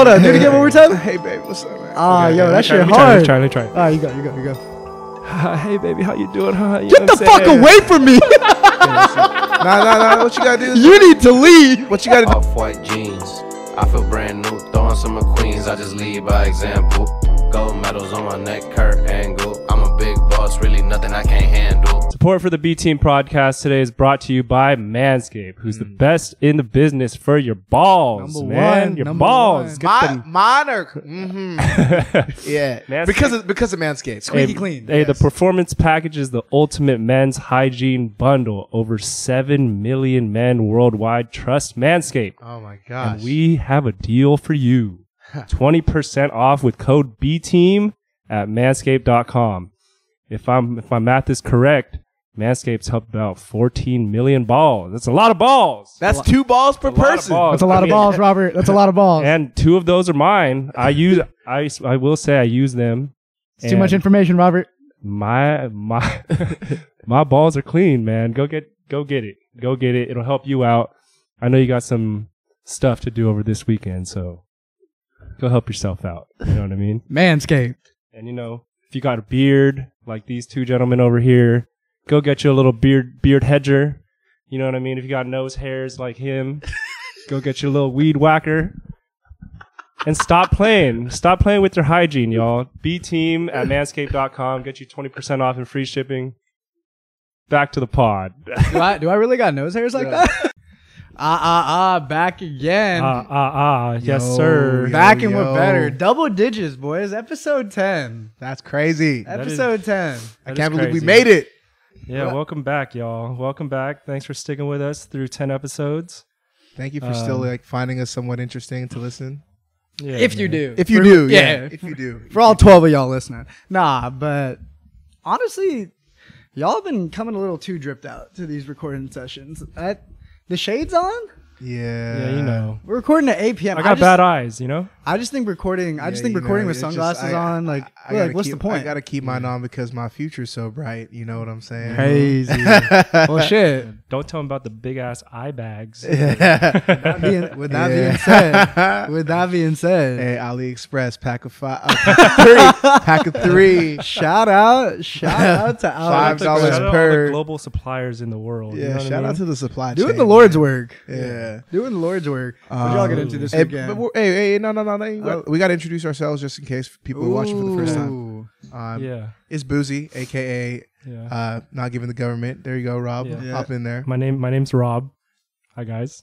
hold on. Do it again one more time. Hey, baby, what's up, man? Ah, Okay, yo, that shit Let hard. me try. Ah, you go. Hey, baby, how you doing? Huh? You Get know the what I'm fuck saying? away from me. Nah. What you gotta do? You need to leave. What you gotta do? Off-white jeans, I feel brand new, throwing some McQueens, I just lead by example. Gold medals on my neck, Kurt Angle. I'm a big boss, really nothing I can't handle. Support for the B Team podcast today is brought to you by Manscaped, who's the best in the business for your balls, Number man. one, Your number balls. one. Get them. Mine are, yeah, Manscaped. because of Manscaped. Squeaky clean. Hey, the Yes. performance package is the ultimate men's hygiene bundle. Over 7 million men worldwide trust Manscaped. Oh my gosh. And we have a deal for you. 20% off with code BTEAM at manscaped.com. If my math is correct, Manscaped's helped about 14 million balls. That's a lot of balls. That's 2 balls per A lot of person. balls. That's a lot of balls, Robert. That's a lot of balls. And 2 of those are mine. I will say I use them. It's too much information, Robert. My my balls are clean, man. Go get it. It'll help you out. I know you got some stuff to do over this weekend, so go help yourself out. You know what I mean? Manscaped. And if you got a beard like these 2 gentlemen over here, go get you a little beard hedger. You know what I mean? If you got nose hairs like him, go get you a little weed whacker. And stop playing. Stop playing with your hygiene, y'all. B-Team at manscaped.com. Get you 20% off and free shipping. Back to the pod. Do I really got nose hairs like that? Back again. Yes, Yo, sir. Back and yo. with better. Double digits, boys. Episode 10. That's crazy. Episode 10. I can't believe we crazy. made it. Yeah, welcome back, y'all. Welcome back. Thanks for sticking with us through 10 episodes. Thank you for still finding us somewhat interesting to listen. Yeah, If you man. do. If you do, yeah. yeah. If you do. For all 12 of y'all listening. Nah, but honestly, y'all have been coming a little too dripped out to these recording sessions. The shades on? Yeah. Yeah, We're recording at 8 p.m. I got bad eyes, I just think recording. I just think you recording know, with it's just- sunglasses on. Like, what's the point? I gotta keep mine on because my future's so bright. You know what I'm saying? Crazy. Well, shit. Don't tell them about the big ass eye bags. With that being said, Hey, AliExpress pack of 5, pack of 3. shout out to $5 Alex. Shout out all per- the global suppliers in the world. Yeah, you know what I shout mean? out to the supply chain. Doing the Lord's work. Yeah. Doing the Lord's work. What y'all get into this Hey, weekend? no. We got to introduce ourselves just in case people are watching for the first time. Ooh. Yeah. It's Boozy, aka Yeah. not giving the government. There you go, Rob. Yeah. Hop in there. My name's Rob. Hi guys.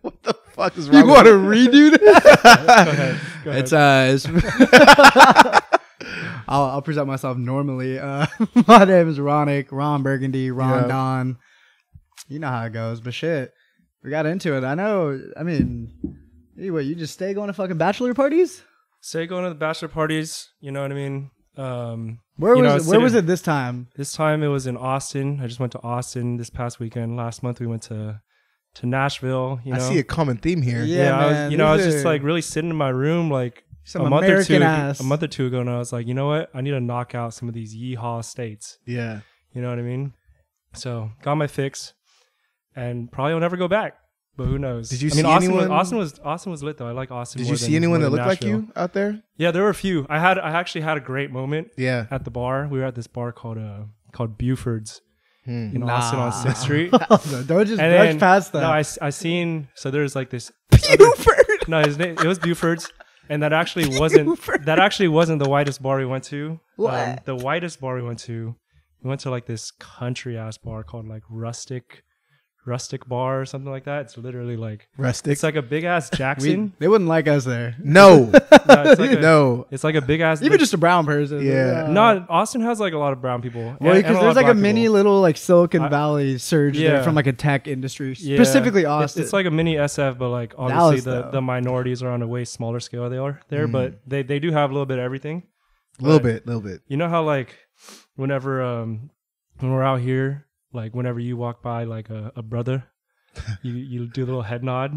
What the fuck is wrong? You want to redo that? Go ahead. It's I'll present myself normally. My name is Ron Burgundy, Ron Yeah. Don. You know how it goes, but shit, we got into it. I mean, anyway, you just stay going to fucking bachelor parties? Say going to the bachelor parties, you know what I mean? Where you know, where was it this time? This time it was in Austin. I just went to Austin this past weekend. Last month we went to Nashville. You know? I see a common theme here. Yeah, man, I was these just are like really sitting in my room like some a month American ass. a month or two ago, and I was like, you know what? I need to knock out some of these yeehaw states. Yeah. You know what I mean? So got my fix, and probably will never go back. But who knows? Did you I mean, see Austin anyone? Austin was lit though. I like Austin. Did more you see than- anyone more that than looked like Nashville. you out there? Yeah, there were a few. I actually had a great moment Yeah. at the bar. We were at this bar called Buford's in Nah. Austin on 6th Street. Don't just And brush then- past that. No, I seen. So there's like this. Buford. No, his name it was Buford's, and that actually wasn't the whitest bar we went to. What? The whitest bar we went to like this country ass bar called like rustic bar or something like that. It's literally like Rustic. it's like a big ass Jackson. They wouldn't like us there. No. No, it's like No. it's like a big ass. Even just a brown person. Yeah. no, Austin has like a lot of brown people. Well, and because lot there's of like a black mini people. little like Silicon Valley surge there Yeah. from like a tech industry, Yeah. specifically It's- Austin. It's like a mini SF, but like obviously Dallas, though. the minorities are on a way smaller scale. They are there, but they do have a little bit of everything. A little bit. You know how like whenever when we're out here, like whenever you walk by like a brother, you do a little head nod,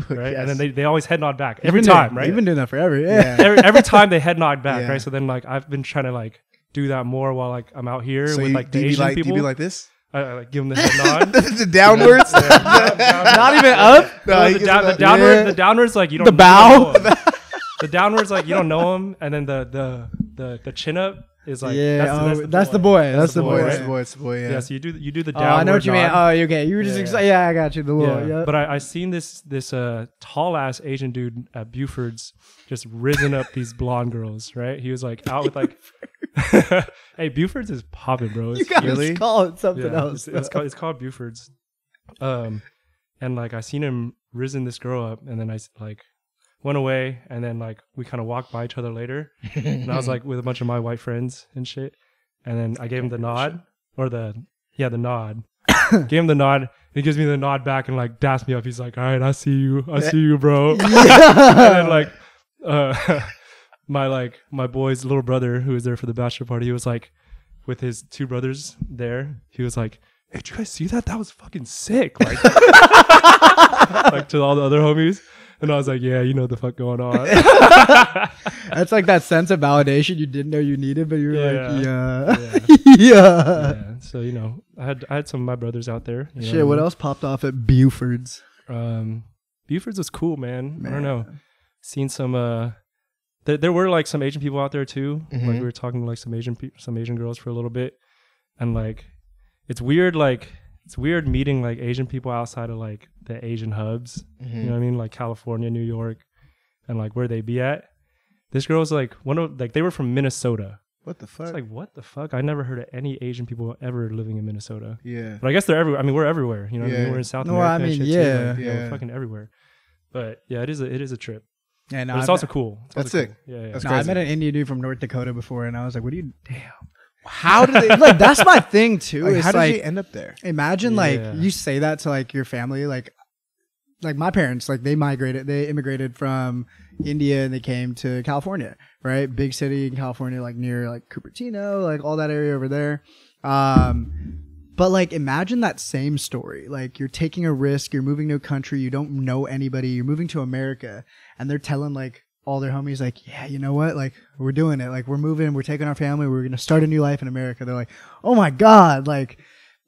right? Yes. And then they always head nod back You've every been time, doing, right? You've been doing that forever, yeah. every time they head nod back, Yeah. right? So then like I've been trying to like do that more while like I'm out here So with you, like do the you be Asian like, people. do you be like this? I like give him the head nod. The downwards. Not even up. No, the downwards like you don't. The bow. The downwards like you don't know him, and then the chin up is like that's the boy. That's the boy. That's the boy. It's the boy. Yeah. Yeah. So you do the Oh, downward. I know what you mean. nod. Oh, okay. You were just excited. Yeah, I got you. The little. Yeah. But I seen this tall ass Asian dude at Buford's just rizzing up these blonde girls. Right. He was like out with like. Hey, Buford's is popping, bro. You gotta call it something else. It's called Buford's. And like I seen him rizzing this girl up, and then I like went away, and then like we kind of walked by each other later, and I was like with a bunch of my white friends and shit, and then I gave him the nod the nod. Gave him the nod. He gives me the nod back and like daps me up. He's like, "All right, I see you, bro." And then like, my boy's little brother who was there for the bachelor party, he was like, with his two brothers there, he was like, "Hey, did you guys see that? That was fucking sick!" Like, like to all the other homies. And I was like, yeah, you know what the fuck going on. That's like that sense of validation you didn't know you needed, but you were like, yeah. yeah. So, you know, I had some of my brothers out there. Shit, what else popped off at Buford's? Buford's was cool, man. I don't know. Seen some, there were like some Asian people out there too. Like we were talking to like some Asian girls for a little bit. And like, it's weird meeting like Asian people outside of like the Asian hubs, you know what I mean? Like California, New York, and like where they be at. This girl was like they were from Minnesota. What the fuck? It's like, what the fuck? I never heard of any Asian people ever living in Minnesota. Yeah. But I guess they're everywhere. I mean, we're everywhere. You know what I mean? We're in South America. I mean, and shit yeah. too. Like, you know, we're fucking everywhere. But yeah, it is a trip. Yeah, no, but it's also cool. That's sick. Cool. Yeah. That's no, crazy. I met an Indian dude from North Dakota before, and I was like, what do you... Damn. How did they... Like, that's my thing, too. Like, it's how did like, you end up there? Imagine, like, you say that to, like, your family, like my parents, like they immigrated from India and they came to California, right? Big city in California, like near like Cupertino, like all that area over there. But like imagine that same story. Like you're taking a risk, you're moving to a country, you don't know anybody, you're moving to America, and they're telling like all their homies like, yeah, you know what? Like we're doing it. Like we're moving, we're taking our family, we're going to start a new life in America. They're like, oh my God, like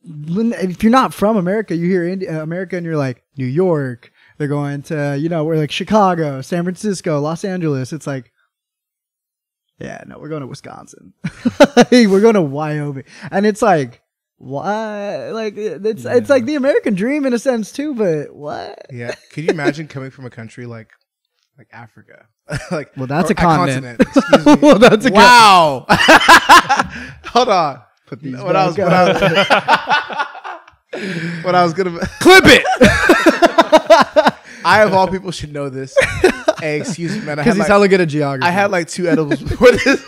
if you're not from America, you hear America and you're like New York. They're going to, you know, we're like Chicago, San Francisco, Los Angeles. It's like, yeah, no, we're going to Wisconsin. We're going to Wyoming. And it's like, why? Like, it's like the American dream in a sense too, but what? Yeah. Could you imagine coming from a country like Africa? Like, well, that's a continent. Excuse me. Well, that's a wow. Hold on. Put these what I was gonna clip it. I of all people should know this. Hey, excuse me, man. Because he's hella good at geography. I had like 2 edibles before this.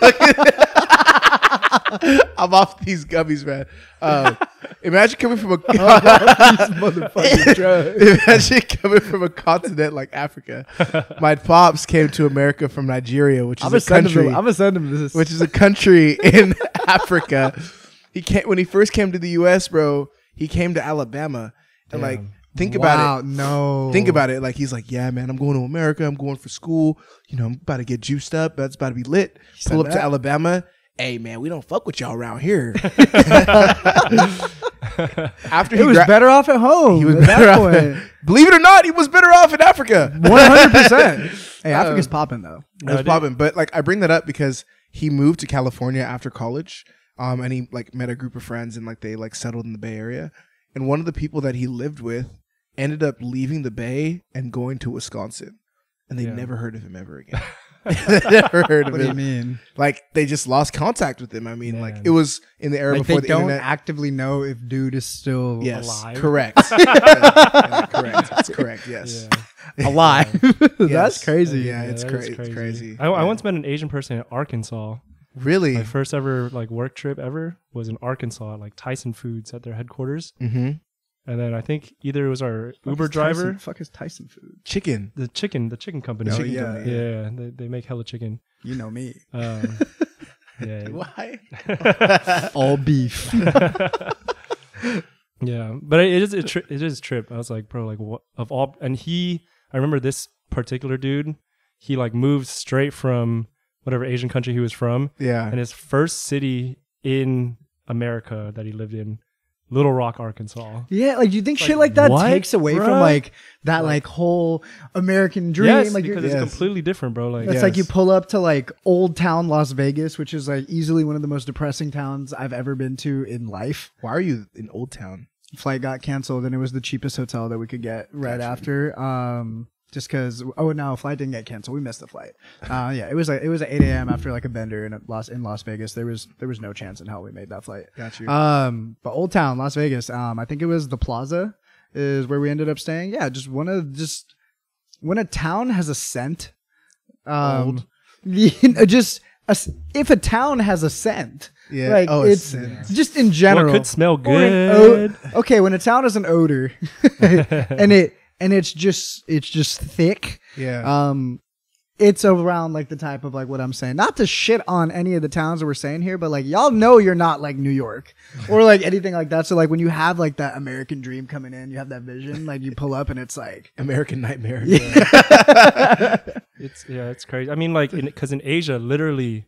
I'm off these gummies, man. Imagine coming from Imagine coming from a continent like Africa. My pops came to America from Nigeria, which is a country. I'm gonna send him this. Which is a country in Africa. When he first came to the U.S., bro. He came to Alabama, and like think about it. No, think about it. Like he's like, yeah, man, I'm going to America. I'm going for school. You know, I'm about to get juiced up. That's about to be lit. Pull up to Alabama. Hey, man, we don't fuck with y'all around here. After he was better off at home. He was better off. Believe it or not, he was better off in Africa. 100%. Hey, Africa's popping though. It was popping, but like I bring that up because he moved to California after college. And he like met a group of friends and like they like settled in the Bay Area. And one of the people that he lived with ended up leaving the Bay and going to Wisconsin. And they never heard of him ever again. They never heard of him. What do you mean? Like they just lost contact with him. I mean, like it was in the era before the internet. They don't actively know if dude is still alive. Correct. Correct. That's correct. Yes. Yeah. Alive. That's crazy. Yeah, it's crazy. It's crazy. I once met an Asian person in Arkansas. Really? My first ever like work trip ever was in Arkansas at like Tyson Foods at their headquarters. Mm-hmm. And then I think either it was our Uber driver. Fuck is Tyson Food? Chicken. The chicken company. The chicken company. Yeah. They make hella chicken. You know me. Yeah. Why? All beef. Yeah, but it is a trip. I was like, bro, like what of all? And I remember this particular dude. He like moved straight from whatever Asian country he was from. Yeah. And his first city in America that he lived in Little Rock, Arkansas. Yeah, like, do you think shit like that what, takes away bruh? from like that like whole American dream? Yes, like because it's completely different, bro. Like, it's like you pull up to like Old Town Las Vegas, which is like easily one of the most depressing towns I've ever been to in life. Why are you in Old Town? Flight got canceled, and it was the cheapest hotel that we could get right after. Just because, flight didn't get canceled. We missed the flight. It was at 8 a.m. after like a bender in Las Vegas. There was no chance in hell we made that flight. Got you. But Old Town, Las Vegas. I think it was the Plaza is where we ended up staying. Yeah, when a town has a scent, if a town has a scent. Yeah. Like, it's just in general. Well, it could smell good. Okay, when a town has an odor, and it's just thick. Yeah. It's around like the type of like what I'm saying. Not to shit on any of the towns that we're saying here, but like y'all know you're not like New York or like anything like that. So like when you have like that American dream coming in, you have that vision, like you pull up and it's like American nightmare. Yeah. It's crazy. I mean, like, because in Asia, literally,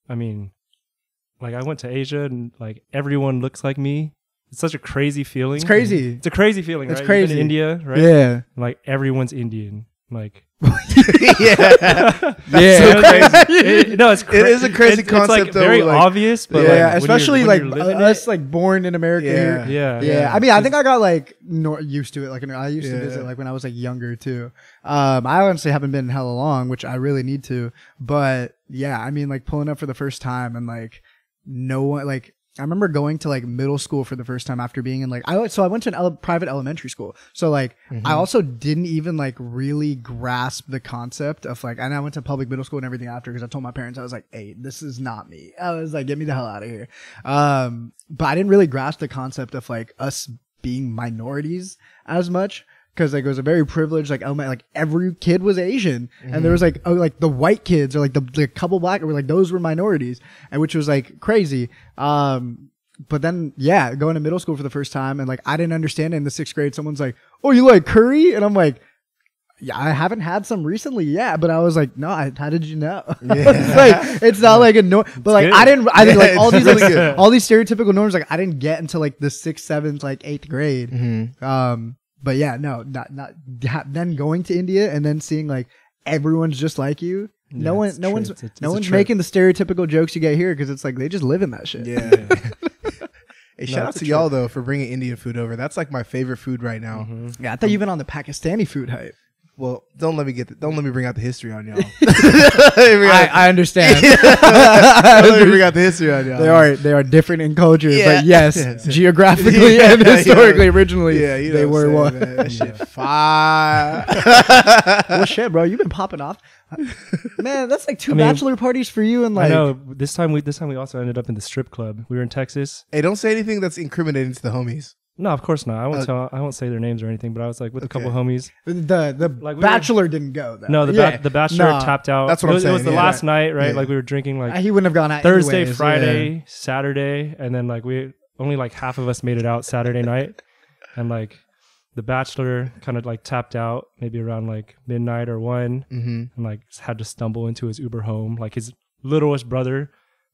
I mean, like I went to Asia and like everyone looks like me. It's such a crazy feeling. It's crazy. It's a crazy feeling, it's right? crazy. In India, right? Yeah. Like everyone's Indian. Like Yeah. That's so crazy. It's It is a crazy concept, It's like though, very like- obvious, but Yeah, like, especially when like you're living us it, like born in America. Yeah. Here. yeah. Yeah, I mean, I think I got like used to it. Like, I used to Yeah. visit like when I was like younger too. I honestly haven't been hella long, which I really need to. But yeah, I mean, like pulling up for the first time and like no one like. I remember going to like middle school for the first time after being in like I went to an private elementary school. So like I also didn't even like really grasp the concept of like, and I went to public middle school and everything after because I told my parents I was like, hey, this is not me. I was like, get me the hell out of here. But I didn't really grasp the concept of like us being minorities as much. Cause like it was a very privileged, like every kid was Asian, and there was like the white kids or like the couple black, or like those were minorities, and which was like crazy. But then going to middle school for the first time, and like I didn't understand it in the 6th grade. Someone's like, "Oh, you like curry?" And I'm like, "Yeah, I haven't had some recently." Yeah, but I was like, "No, how did you know?" It's like it's not like a no, but like good. I didn't like all these really like, good. all these stereotypical norms like I didn't get until like the 6th, 7th, like 8th grade. But yeah, no, not then going to India and then seeing like everyone's just like you. No one's making the stereotypical jokes you get here because it's like they just live in that shit. Yeah. Hey, shout out to y'all though for bringing Indian food over. That's like my favorite food right now. Yeah, I thought you've been on the Pakistani food hype. Well, don't let me bring out the history on y'all. I understand. Don't let me bring out the history on y'all. They are different in culture, Yeah. but yes, Yes. geographically and historically, originally, you know they what I'm were saying, one. man. That shit fire. Well, shit, bro, you've been popping off, man. That's like two I mean, bachelor parties for you, and I like, know this time we also ended up in the strip club. We were in Texas. Hey, don't say anything that's incriminating to the homies. No, of course not. I won't say their names or anything. But I was like with a couple homies. the Like, we bachelor didn't go though. No, the bachelor tapped out. That's what it I'm was, It was saying, the yeah. last night, right? Yeah. Like we were drinking like He wouldn't have gone out Thursday, anyways, Friday, Saturday, and then like we only like half of us made it out Saturday night, and like the bachelor kind of like tapped out maybe around like midnight or 1, and like had to stumble into his Uber home. Like his littlest brother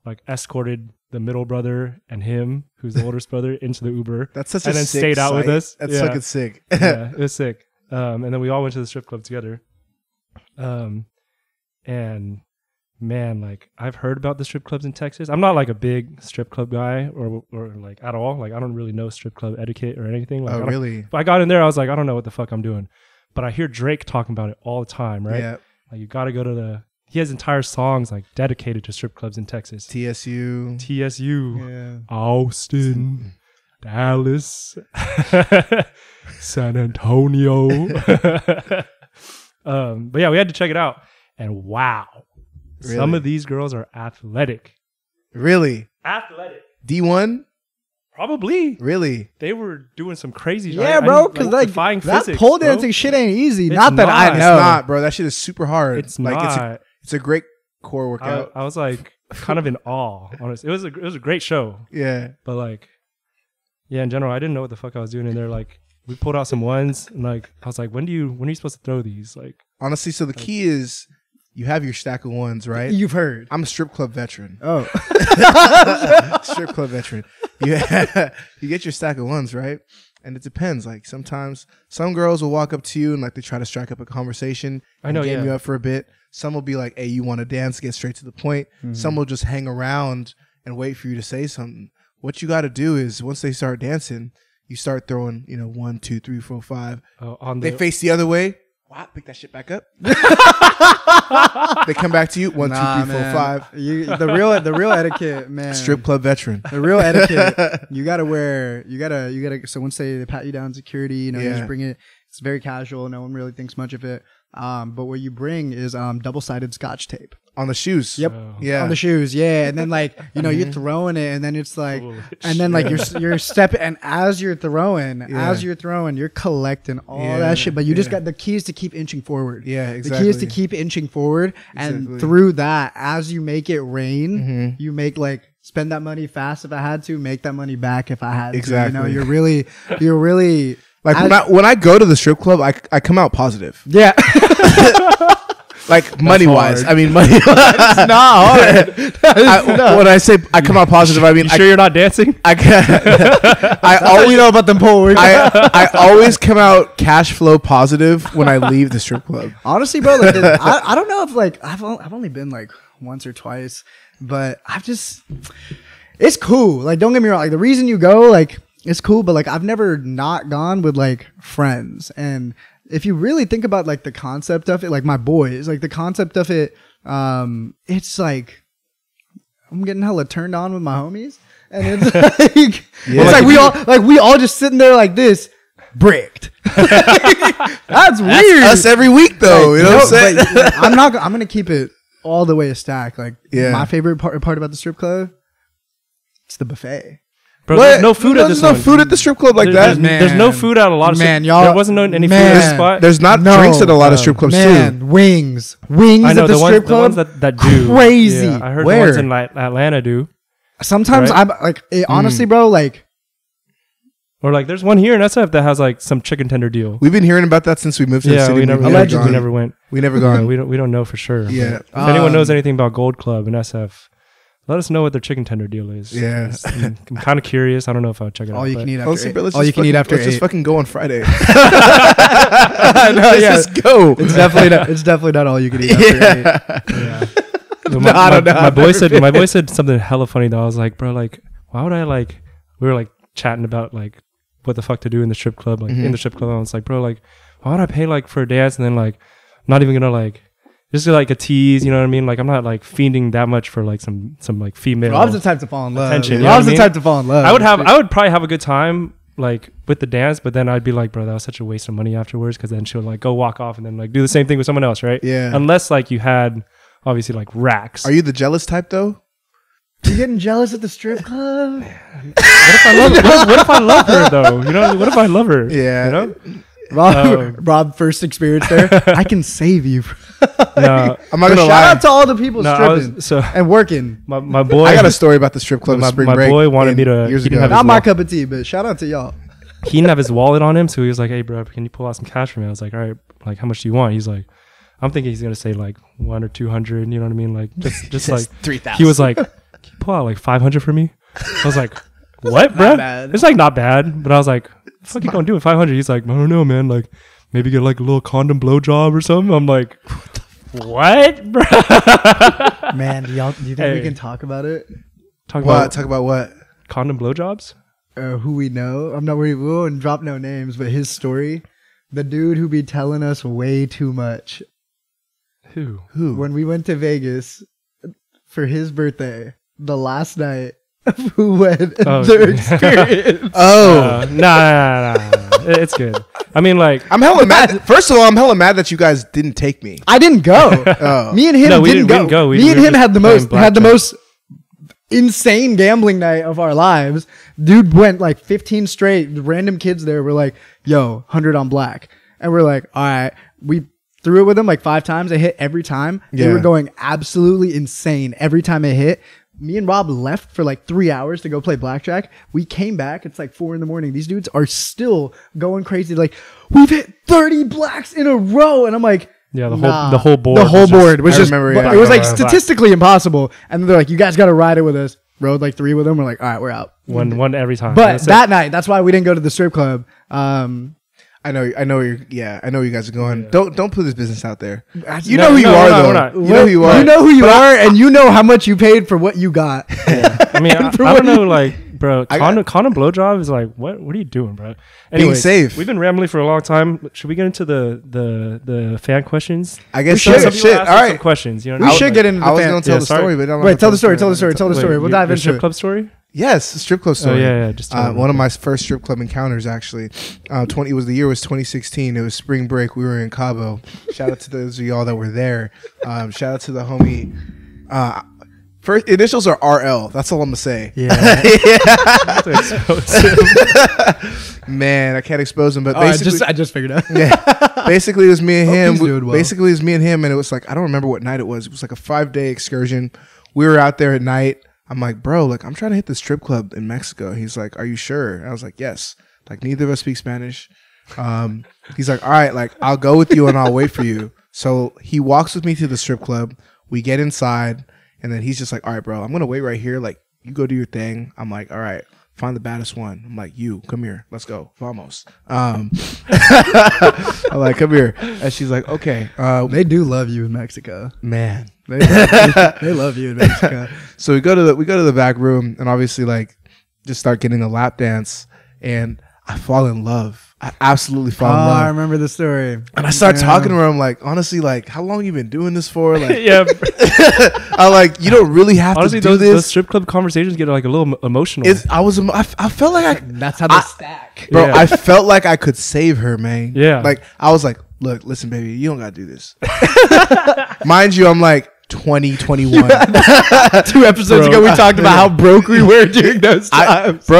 like escorted the middle brother and him, who's the oldest brother, into the Uber. That's such and a then sick stayed out with sight. us. That's Yeah. fucking sick. Yeah, it was sick. And then we all went to the strip club together. And man, like I've heard about the strip clubs in Texas. I'm not like a big strip club guy or like at all. Like I don't really know strip club etiquette or anything. Like, Oh, really? But I got in there, I was like, I don't know what the fuck I'm doing. But I hear Drake talking about it all the time, right? Yeah. Like you got to go to he has entire songs like dedicated to strip clubs in Texas. TSU. TSU, Austin, Dallas, San Antonio. But yeah, we had to check it out. And wow, some Really? of these girls are athletic. Really? Athletic. D1? Probably. Really? They were doing some crazy shit. Yeah, bro, because like defying that physics, pole bro. dancing shit ain't easy. It's Not that I not. It's know. not, bro. That shit is super hard. It's like not. it's a great core workout. I was like kind of in awe. Honestly, it was a great show. Yeah. But like, yeah, in general, I didn't know what the fuck I was doing in there. Like, we pulled out some ones, and like, I was like, when are you supposed to throw these? Like, Honestly, so the key is you have your stack of ones, right? You've heard. I'm a strip club veteran. Oh, Strip club veteran. you get your stack of ones, right? And it depends. Like sometimes some girls will walk up to you and like they try to strike up a conversation. I know, and game yeah. you up for a bit. Some will be like, "Hey, you want to dance?" Get straight to the point. Some will just hang around and wait for you to say something. What you got to do is once they start dancing, you start throwing, 1, 2, 3, 4, 5. They face the other way. Wow, pick that shit back up. They come back to you. 1, 2, 3, 4, 5. The real etiquette, man. Strip club veteran. The real etiquette. You gotta wear. You gotta. So once they pat you down, security. You just bring it. It's very casual. No one really thinks much of it. But what you bring is double-sided Scotch tape On the shoes. Yep. Yeah. On the shoes. Yeah. And then you're throwing it, and then it's like, and then like you're stepping, and as you're throwing, you're collecting all that shit. But you just got the key is to keep inching forward. Yeah, exactly. The key is to keep inching forward, and through that, as you make it rain, you make spend that money fast if I had to, make that money back if I had to. Exactly. You're really. Like when I go to the strip club, I come out positive. Yeah. Like money wise. I mean money wise. It's not hard. When I say I come out positive, I mean You sure you're not dancing? I always know about them pole. I always come out cash flow positive when I leave the strip club. Honestly, bro, I don't know if I've only been once or twice, but it's cool. Like, don't get me wrong. The reason you go, it's cool, but I've never not gone with friends. And if you really think about the concept of it, my boys, the concept of it, it's I'm getting hella turned on with my homies, and it's we all just sitting there like this, bricked. That's weird. Us every week though, you know what I'm saying? I'm gonna keep it all the way a stack. My favorite part about the strip club, it's the buffet. Bro, there's no food at this one. There's no food at the strip club that. There's no food at a lot of strip y'all. There wasn't any food at this spot. There's not drinks at a lot of strip clubs too. Wings I know at the strip club. The ones that do. Crazy. Yeah, I heard Where? the ones in Atlanta do. Sometimes right? I'm honestly, bro, Or there's one here in SF that has some chicken tender deal. We've been hearing about that since we moved to the city. We never went. We never gone. We don't know for sure. Yeah. If anyone knows anything about Gold Club in SF, let us know what their chicken tender deal is. Yeah. I'm kind of curious. I don't know if I'll check it out. All you can eat after Let's eight. just fucking go on Friday. Let's just go. It's definitely not all you can eat after 8. Yeah. I don't know. My boy said something hella funny though. I was like, bro, why would I we were chatting about what the fuck to do in the strip club, in the strip club. I was like, bro, why would I pay for a dance and then not even gonna just a tease, you know what I mean? I'm not fiending that much for some female. Rob's the type to fall in love. Attention, Rob's the type to fall in love. I would probably have a good time with the dance, but then I'd be bro, that was such a waste of money afterwards, because then she'll go walk off and then do the same thing with someone else, right? Yeah. Unless you had obviously racks. Are you the jealous type though? You getting jealous at the strip club? What if I love her though? You know, what if I love her? Yeah. You know? Rob, first experience there. I can save you. No, I'm not gonna lie. Shout out to all the people stripping and working. My boy, I got a story about the strip club. My spring break boy wanted me to. Years He didn't ago. have Not his my cup of tea, but shout out to y'all. He didn't have his wallet on him, so he was like, "Hey, bro, can you pull out some cash for me?" I was like, "All right, how much do you want?" He's like, "I'm thinking he's gonna say 100 or 200." You know what I mean? Just 3,000. He was like, "Can you pull out 500 for me?" I was like, "What, bro? It's not bad." But I was like, "Fuck, you gonna do it 500?" He's like, "I don't know, man. Maybe get a little condom blow job or something." I'm like, "What, bro?" Man, do you think we can talk about it? Talk about what? Condom blow jobs? Who we know? I'm not worried. We won't drop no names, but his story, the dude who be telling us way too much. Who? When we went to Vegas for his birthday, the last night, who went their experience. Nah. It's good. I mean, I'm hella mad. First of all, I'm hella mad that you guys didn't take me. I didn't go. Oh. Me and him didn't go. Me and him had the most insane gambling night of our lives. Dude went 15 straight. Random kids there were like, "Yo, 100 on black," and we're like, "All right." We threw it with them 5 times. It hit every time. Yeah. They were going absolutely insane every time it hit. Me and Rob left for 3 hours to go play blackjack. We came back. It's 4 a.m. These dudes are still going crazy. We've hit 30 blacks in a row. And I'm like, yeah, the whole board. The whole board was just, remember, it was statistically impossible. And they're like, "You guys got to ride it with us." rode like 3 with them. We're like, all right, we're out. One every time. But that night, that's why we didn't go to the strip club. I know where you guys are going. Yeah. Don't put this business out there. You No, know who you are, we're though. not. You know who you are. You know who you are, and you know how much you paid for what you got. I mean, I don't know, like, bro, condom blowjob is like, what are you doing, bro? Anyway, Being safe. We've been rambling for a long time. Should we get into the fan questions? I guess We should. Some people Shit. asked All us right. some questions. You know, We what I should mean? get into the I was fan. going to tell Yeah, the sorry. story, but I don't Wait, wanna tell the story. Tell the story. We'll dive Your into strip it. club story. Yes, the strip club Oh story. yeah. Just tell me. One of my first strip club encounters, actually. The year was 2016. It was spring break. We were in Cabo. Shout out to those of y'all that were there. Shout out to the homie. First initials are RL. That's all I'm gonna say. Yeah. Man, I can't expose him, but Oh, basically, I just figured out. yeah. Basically, it was me and Hope him. he's doing well. Basically, it was me and him, and it was like I don't remember what night it was. It was like a 5-day excursion. We were out there at night. I'm like, bro, like I'm trying to hit the strip club in Mexico. He's like, are you sure? And I was like, yes. Like neither of us speak Spanish. He's like, all right, like I'll go with you and I'll wait for you. So he walks with me to the strip club. We get inside, and then he's just like, all right, bro, I'm gonna wait right here. Like you go do your thing. I'm like, all right. Find the baddest one. I'm like, you come here. Let's go. Vamos. I'm like, come here. And she's like, okay. They do love you in Mexico. Man. They love you in Mexico. So we go to the back room and obviously like just start getting a lap dance, and I fall in love. I absolutely fall in I love. remember the story. And I start talking to her. I'm like, honestly, like, how long you been doing this for? Like, Yeah. I'm like, you don't really have Honestly, to do those this. strip club conversations get like a little emotional. I felt like That's how they stack. bro, Yeah. I felt like I could save her, man. Yeah. Like, I was like, look, listen, baby, you don't got to do this. Mind you, I'm like 20, 21. 2 episodes ago, we talked about how broke we were during those times.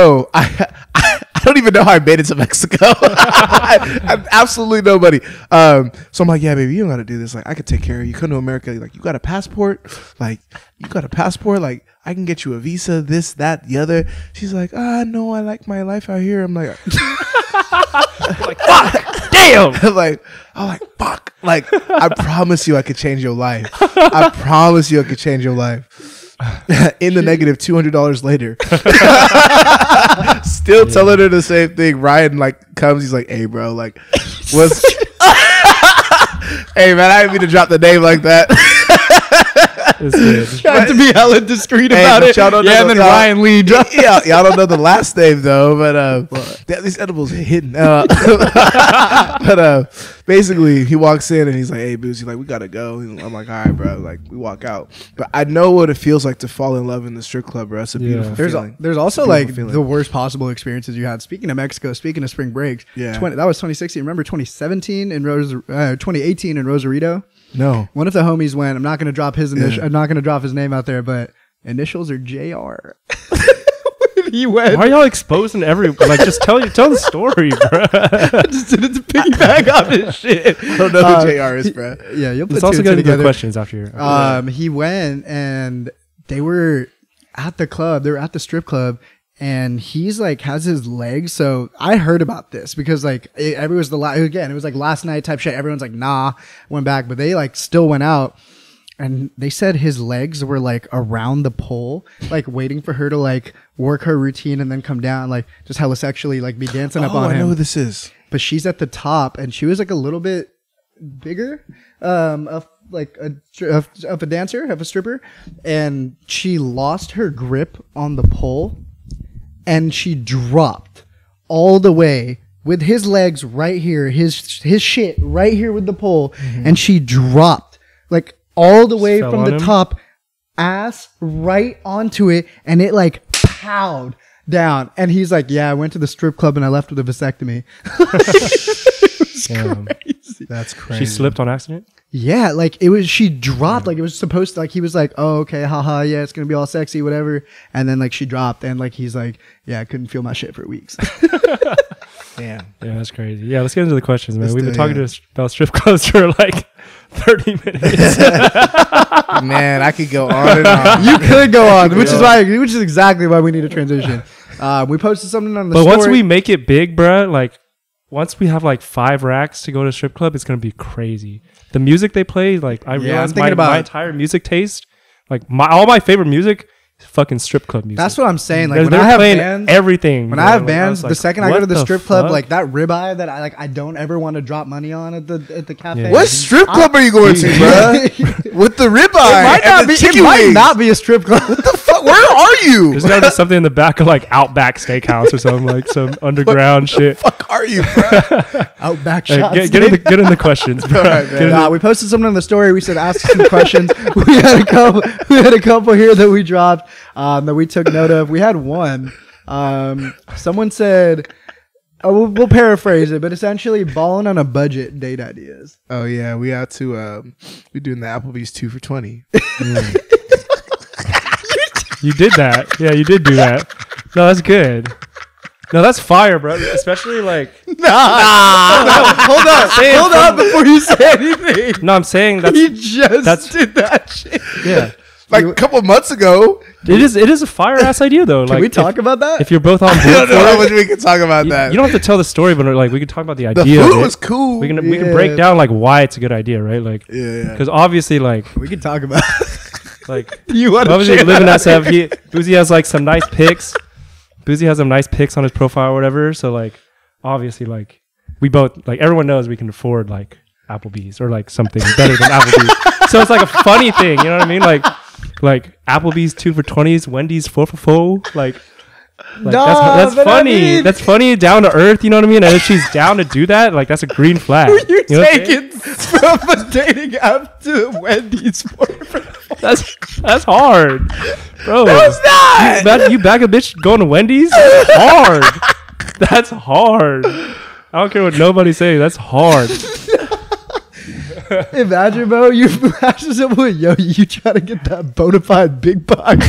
I don't even know how I made it to Mexico. I'm absolutely nobody. So I'm like, yeah, baby, you don't got to do this. Like, I could take care of you. Come to America. Like, you got a passport? Like, you got a passport? Like, I can get you a visa, this, that, the other. She's like, no, I like my life out here. I'm like, Fuck! Damn! I'm like, fuck. Like, I promise you I could change your life. I promise you I could change your life. In the negative $200 later. Still telling her the same thing. Ryan like comes, he's like, hey bro, like what's hey man, I didn't mean to drop the name like that. It's good. Tried to be hella discreet Hey, about but it. y'all don't know Yeah, and the- then y'all- Ryan Lee dropped. Yeah, y'all don't know the last name though, but these edibles are hidden. But basically he walks in and he's like, hey Boozy, like we gotta go. And I'm like, all right bro, like we walk out. But I know what it feels like to fall in love in the strip club, bro. It's a beautiful feeling. There's also It's a like beautiful feeling. the worst possible experiences you had. Speaking of Mexico, speaking of spring breaks, Yeah. that was 2016. Remember 2017 in 2018 in Rosarito? No. One of the homies went. I'm not going to drop his initial. Yeah. I'm not going to drop his name out there, but initials are JR. He went. Why are y'all exposing everyone? Like, just tell the story, bro. Just did it to piggyback off his shit. I don't know who JR is, bro. Yeah, you'll put Let's two also and get two into the together. questions after. He went and they were at the club. They were at the strip club, and he's like has his legs. So I heard about this because like it was again. It was like last night type shit. Everyone's like, nah, went back, but they like still went out. And they said his legs were like around the pole, like waiting for her to like work her routine and then come down, like just hella sexually, like be dancing up on I him. know who this is. But she's at the top, and she was like a little bit bigger, of a dancer, of a stripper, and she lost her grip on the pole, and she dropped all the way with his legs right here, his shit right here with the pole, and she dropped like all the way fell from on the him? top, ass right onto it, and it like powed down. And he's like, yeah, I went to the strip club and I left with a vasectomy. Damn. Crazy. That's crazy. She slipped on accident. Yeah, like it was, she dropped, like it was supposed to, like he was like, oh, okay, haha, yeah, it's gonna be all sexy, whatever. And then like she dropped, and like he's like, yeah, I couldn't feel my shit for weeks. Damn. Yeah, that's crazy. Yeah, let's get into the questions, man. Let's We've do been it, talking yeah. about strip clubs for like 30 minutes. Man, I could go on and on. You could go on, which is exactly why we need a transition. We posted something on the But story. once we make it big, bruh, like once we have like 5 racks to go to a strip club, it's gonna be crazy. The music they play, like I Yeah, realize I'm thinking my about- entire music taste, like all my favorite music fucking strip club music. That's what I'm saying. Like They're when I have playing bands, everything. when bro. I have Like, bands, was the like, second I go to what the strip club, fuck? like that ribeye that I don't ever want to drop money on at the cafe. Yeah. What strip club are you going to, bro? With the ribeye and the chicken it might wings. not be a strip club. What the fuck? Where are you? There's gotta be something in the back of like Outback Steakhouse or something, like some underground shit. Fuck are you, bro? Outback Hey, shots. get in the questions, bro. All right, man. Get in Nah, we posted something on the story. We said ask us some questions. We had a couple here that we dropped that we took note of. We had one. Someone said, we'll paraphrase it, but essentially balling on a budget date ideas. Oh yeah, we out to we doing the Applebee's 2 for $20. You did that. Yeah, you did do that. No, that's good. No, that's fire, bro. Especially like Hold up before you say anything. no, I'm saying that's He just that's- did that shit. yeah. Like a couple months ago. It is a fire ass idea though. Can Like we talk about that? if you're both on board I don't know how for much it, we can talk about you that. don't have to tell the story, but like we could talk about the The idea. food of it. was cool. We can Yeah. break down like why it's a good idea, right? Like yeah. because obviously like we can talk about like you want obviously living that stuff. Boozy has like some nice pics. Boozy has some nice pics on his profile or whatever. So like obviously like we both like everyone knows we can afford like Applebee's or like something better than Applebee's. So it's like a funny thing, you know what I mean? Like Applebee's 2 for $20s, Wendy's 4 for $4. Like that's but funny. I mean- That's funny, down to earth. You know what I mean? And if she's down to do that, like that's a green flag. You're You know what I'm saying? taking from a dating app to Wendy's That's hard, bro. It's not. You back a bitch going to Wendy's? That's hard. That's hard. I don't care what nobody's saying. That's hard. Imagine, bro, you imagine someone, yo, you try to get that bona fide big box.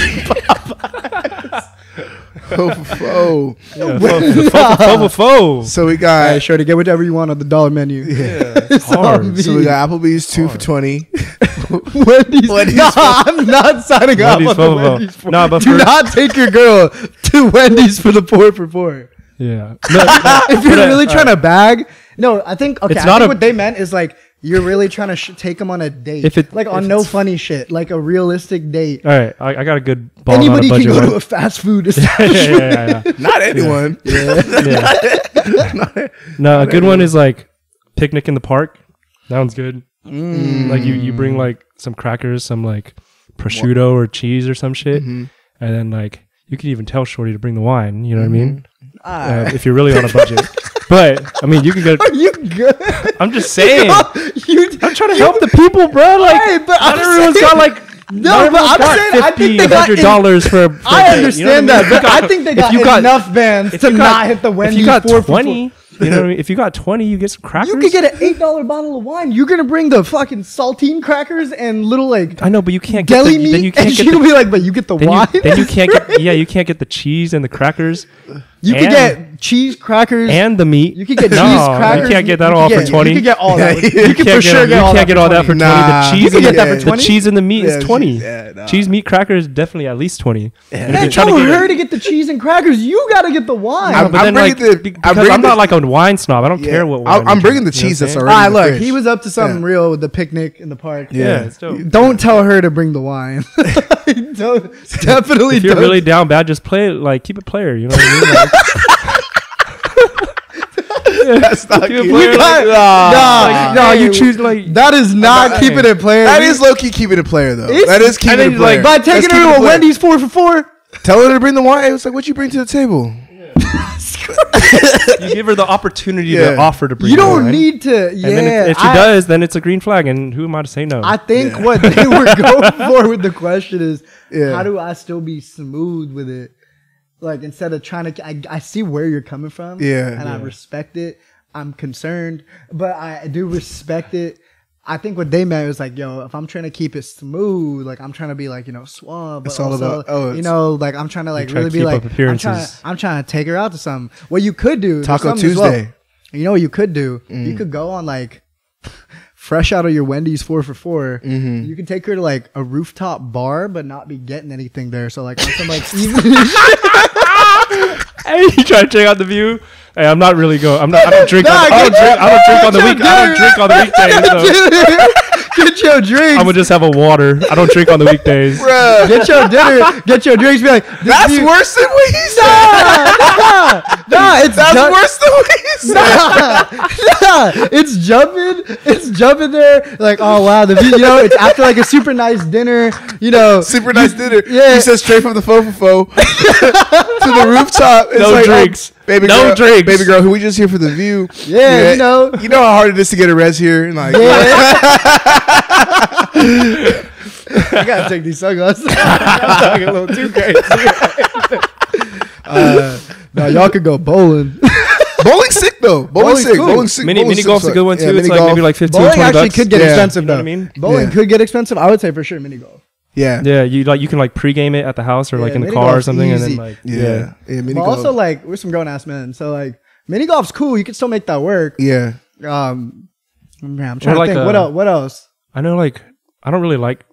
Oh. Yeah, fo. So we Hey, got sure to get whatever you want on the dollar menu. Yeah, It's hard. on me. so we got Applebee's 2 for $20. Wendy's. Wendy's Nah, I'm not signing up Wendy's on the fo. Wendy's. For, Nah, but do for- not take your girl to Wendy's for the 4 for $4. Yeah. If you're really trying to bag, no, I think It's I not think a- what they meant is like you're really trying to take them on a date, If it- like if on no it's- funny shit, like a realistic date. All right, I got a good ball Anybody on a can budget go to one. a fast food yeah, establishment. yeah. Not anyone. Yeah. No, a good one is like picnic in the park. That one's good. Like you bring like some crackers, some like prosciutto or cheese or some shit, and then like you could even tell Shorty to bring the wine. You know what I mean? If you're really on a budget. But I mean, you can get. Are you good? I'm just saying. I'm trying to help the people, bro. Like, Hey, but not I'm everyone's saying- got like. No, but I'm saying I think they got $50 for. I understand that, but I think they got enough bands if to you not hit the Wendy's. If you got 4 for 20, you know what I mean? If you got 20, you get some crackers. you could get an $8 bottle of wine. You're gonna bring the fucking saltine crackers and little like I know, but you can't get deli the, meat, then you can't and get she'll the, be like, "But you get the wine." then you can't get you can't get the cheese and the crackers. You could and- get cheese crackers and the meat. You could get No, cheese crackers. You can't get that You all could for get- 20. You could get all that. Yeah, You could for sure get all that. You can't get all that for 20. Nah. The cheese You can and get the, that for 20? the cheese and the meat Yeah, is 20. yeah, nah. Cheese, meat, cracker is definitely at least 20. And if Hey, you're trying tell to get her it- to get the cheese and crackers. You gotta get the wine. I'm- but then like bringing the- because bringing I'm not the- like a wine snob. I don't care what wine. I'm you bringing drink, the you know cheese what that's I'm already. All right, in the look, fridge. he was up to something Yeah. real with the picnic in the park. saying? Yeah, it's dope. Don't tell her to bring the wine. Don't, definitely If you're don't. really down bad, just play it like keep it player. You know what I mean? Like, That's not keep it cute. player. got- Like, Nah, no, hey, you choose like. that is not keeping it player. That is low key keeping it player though. It's- That is keeping and it then, like, player. by That's taking keeping her it to a player. Wendy's 4 for $4. Tell her to bring the wine. It's like, what you bring to the table? You give her the opportunity Yeah. to offer to bring. You the don't wine. need to. Yeah, And then if she does, then it's a green flag. And who am I to say no? I think what they were going for with the question is, Yeah. how do I still be smooth with it? Like instead of trying to, I see where you're coming from. Yeah. and I respect it. I'm concerned, but I do respect it. I think what they meant was like, yo, if I'm trying to keep it smooth, like I'm trying to be like, suave, but It's all also, about- like I'm trying to like trying really to be keep like, up appearances. I'm trying to take her out to something. What you could do, there's Taco something as well. Tuesday. You know what you could do? You could go on like fresh out of your Wendy's 4 for $4. You could take her to like a rooftop bar, but not be getting anything there. So like on some like evening. Hey, you try to check out the view. Hey, I'm not really going. I don't drink. Nah, I don't drink on the week. I don't drink on the weekdays. So. Get your drinks. I'm gonna just have a water. I don't drink on the weekdays. Bruh. Get your dinner. Get your drinks. Be like, That's worse than what he said. Nah, That's worse than what he said. Nah, it's jumping there. Like, oh wow, it's after like a super nice dinner. Super nice dinner. Yeah. He says straight from the fofo to the rooftop. It's No like, drinks. Baby No girl, drinks. Baby girl, who we just here for the view. Yeah, you know how hard it is to get a res here. And like, I gotta take these sunglasses. I'm talking a little too crazy. No, y'all could go bowling. bowling's sick though. Bowling's sick. cool. Bowling's sick. Mini golf's a good one too. Yeah, It's mini like golf. maybe like 15, Bowling 20 actually bucks. could get Yeah. expensive You know though. what I mean? Bowling Yeah. could get expensive. I would say for sure mini golf. Yeah. Yeah, you can like pregame it at the house or like in the mini car or golf's something, and easy. then like Yeah. Mini But golf. also like we're some grown ass men, so like mini golf's cool. You can still make that work. Yeah. I'm trying Or to like think. What else? I know like I don't really like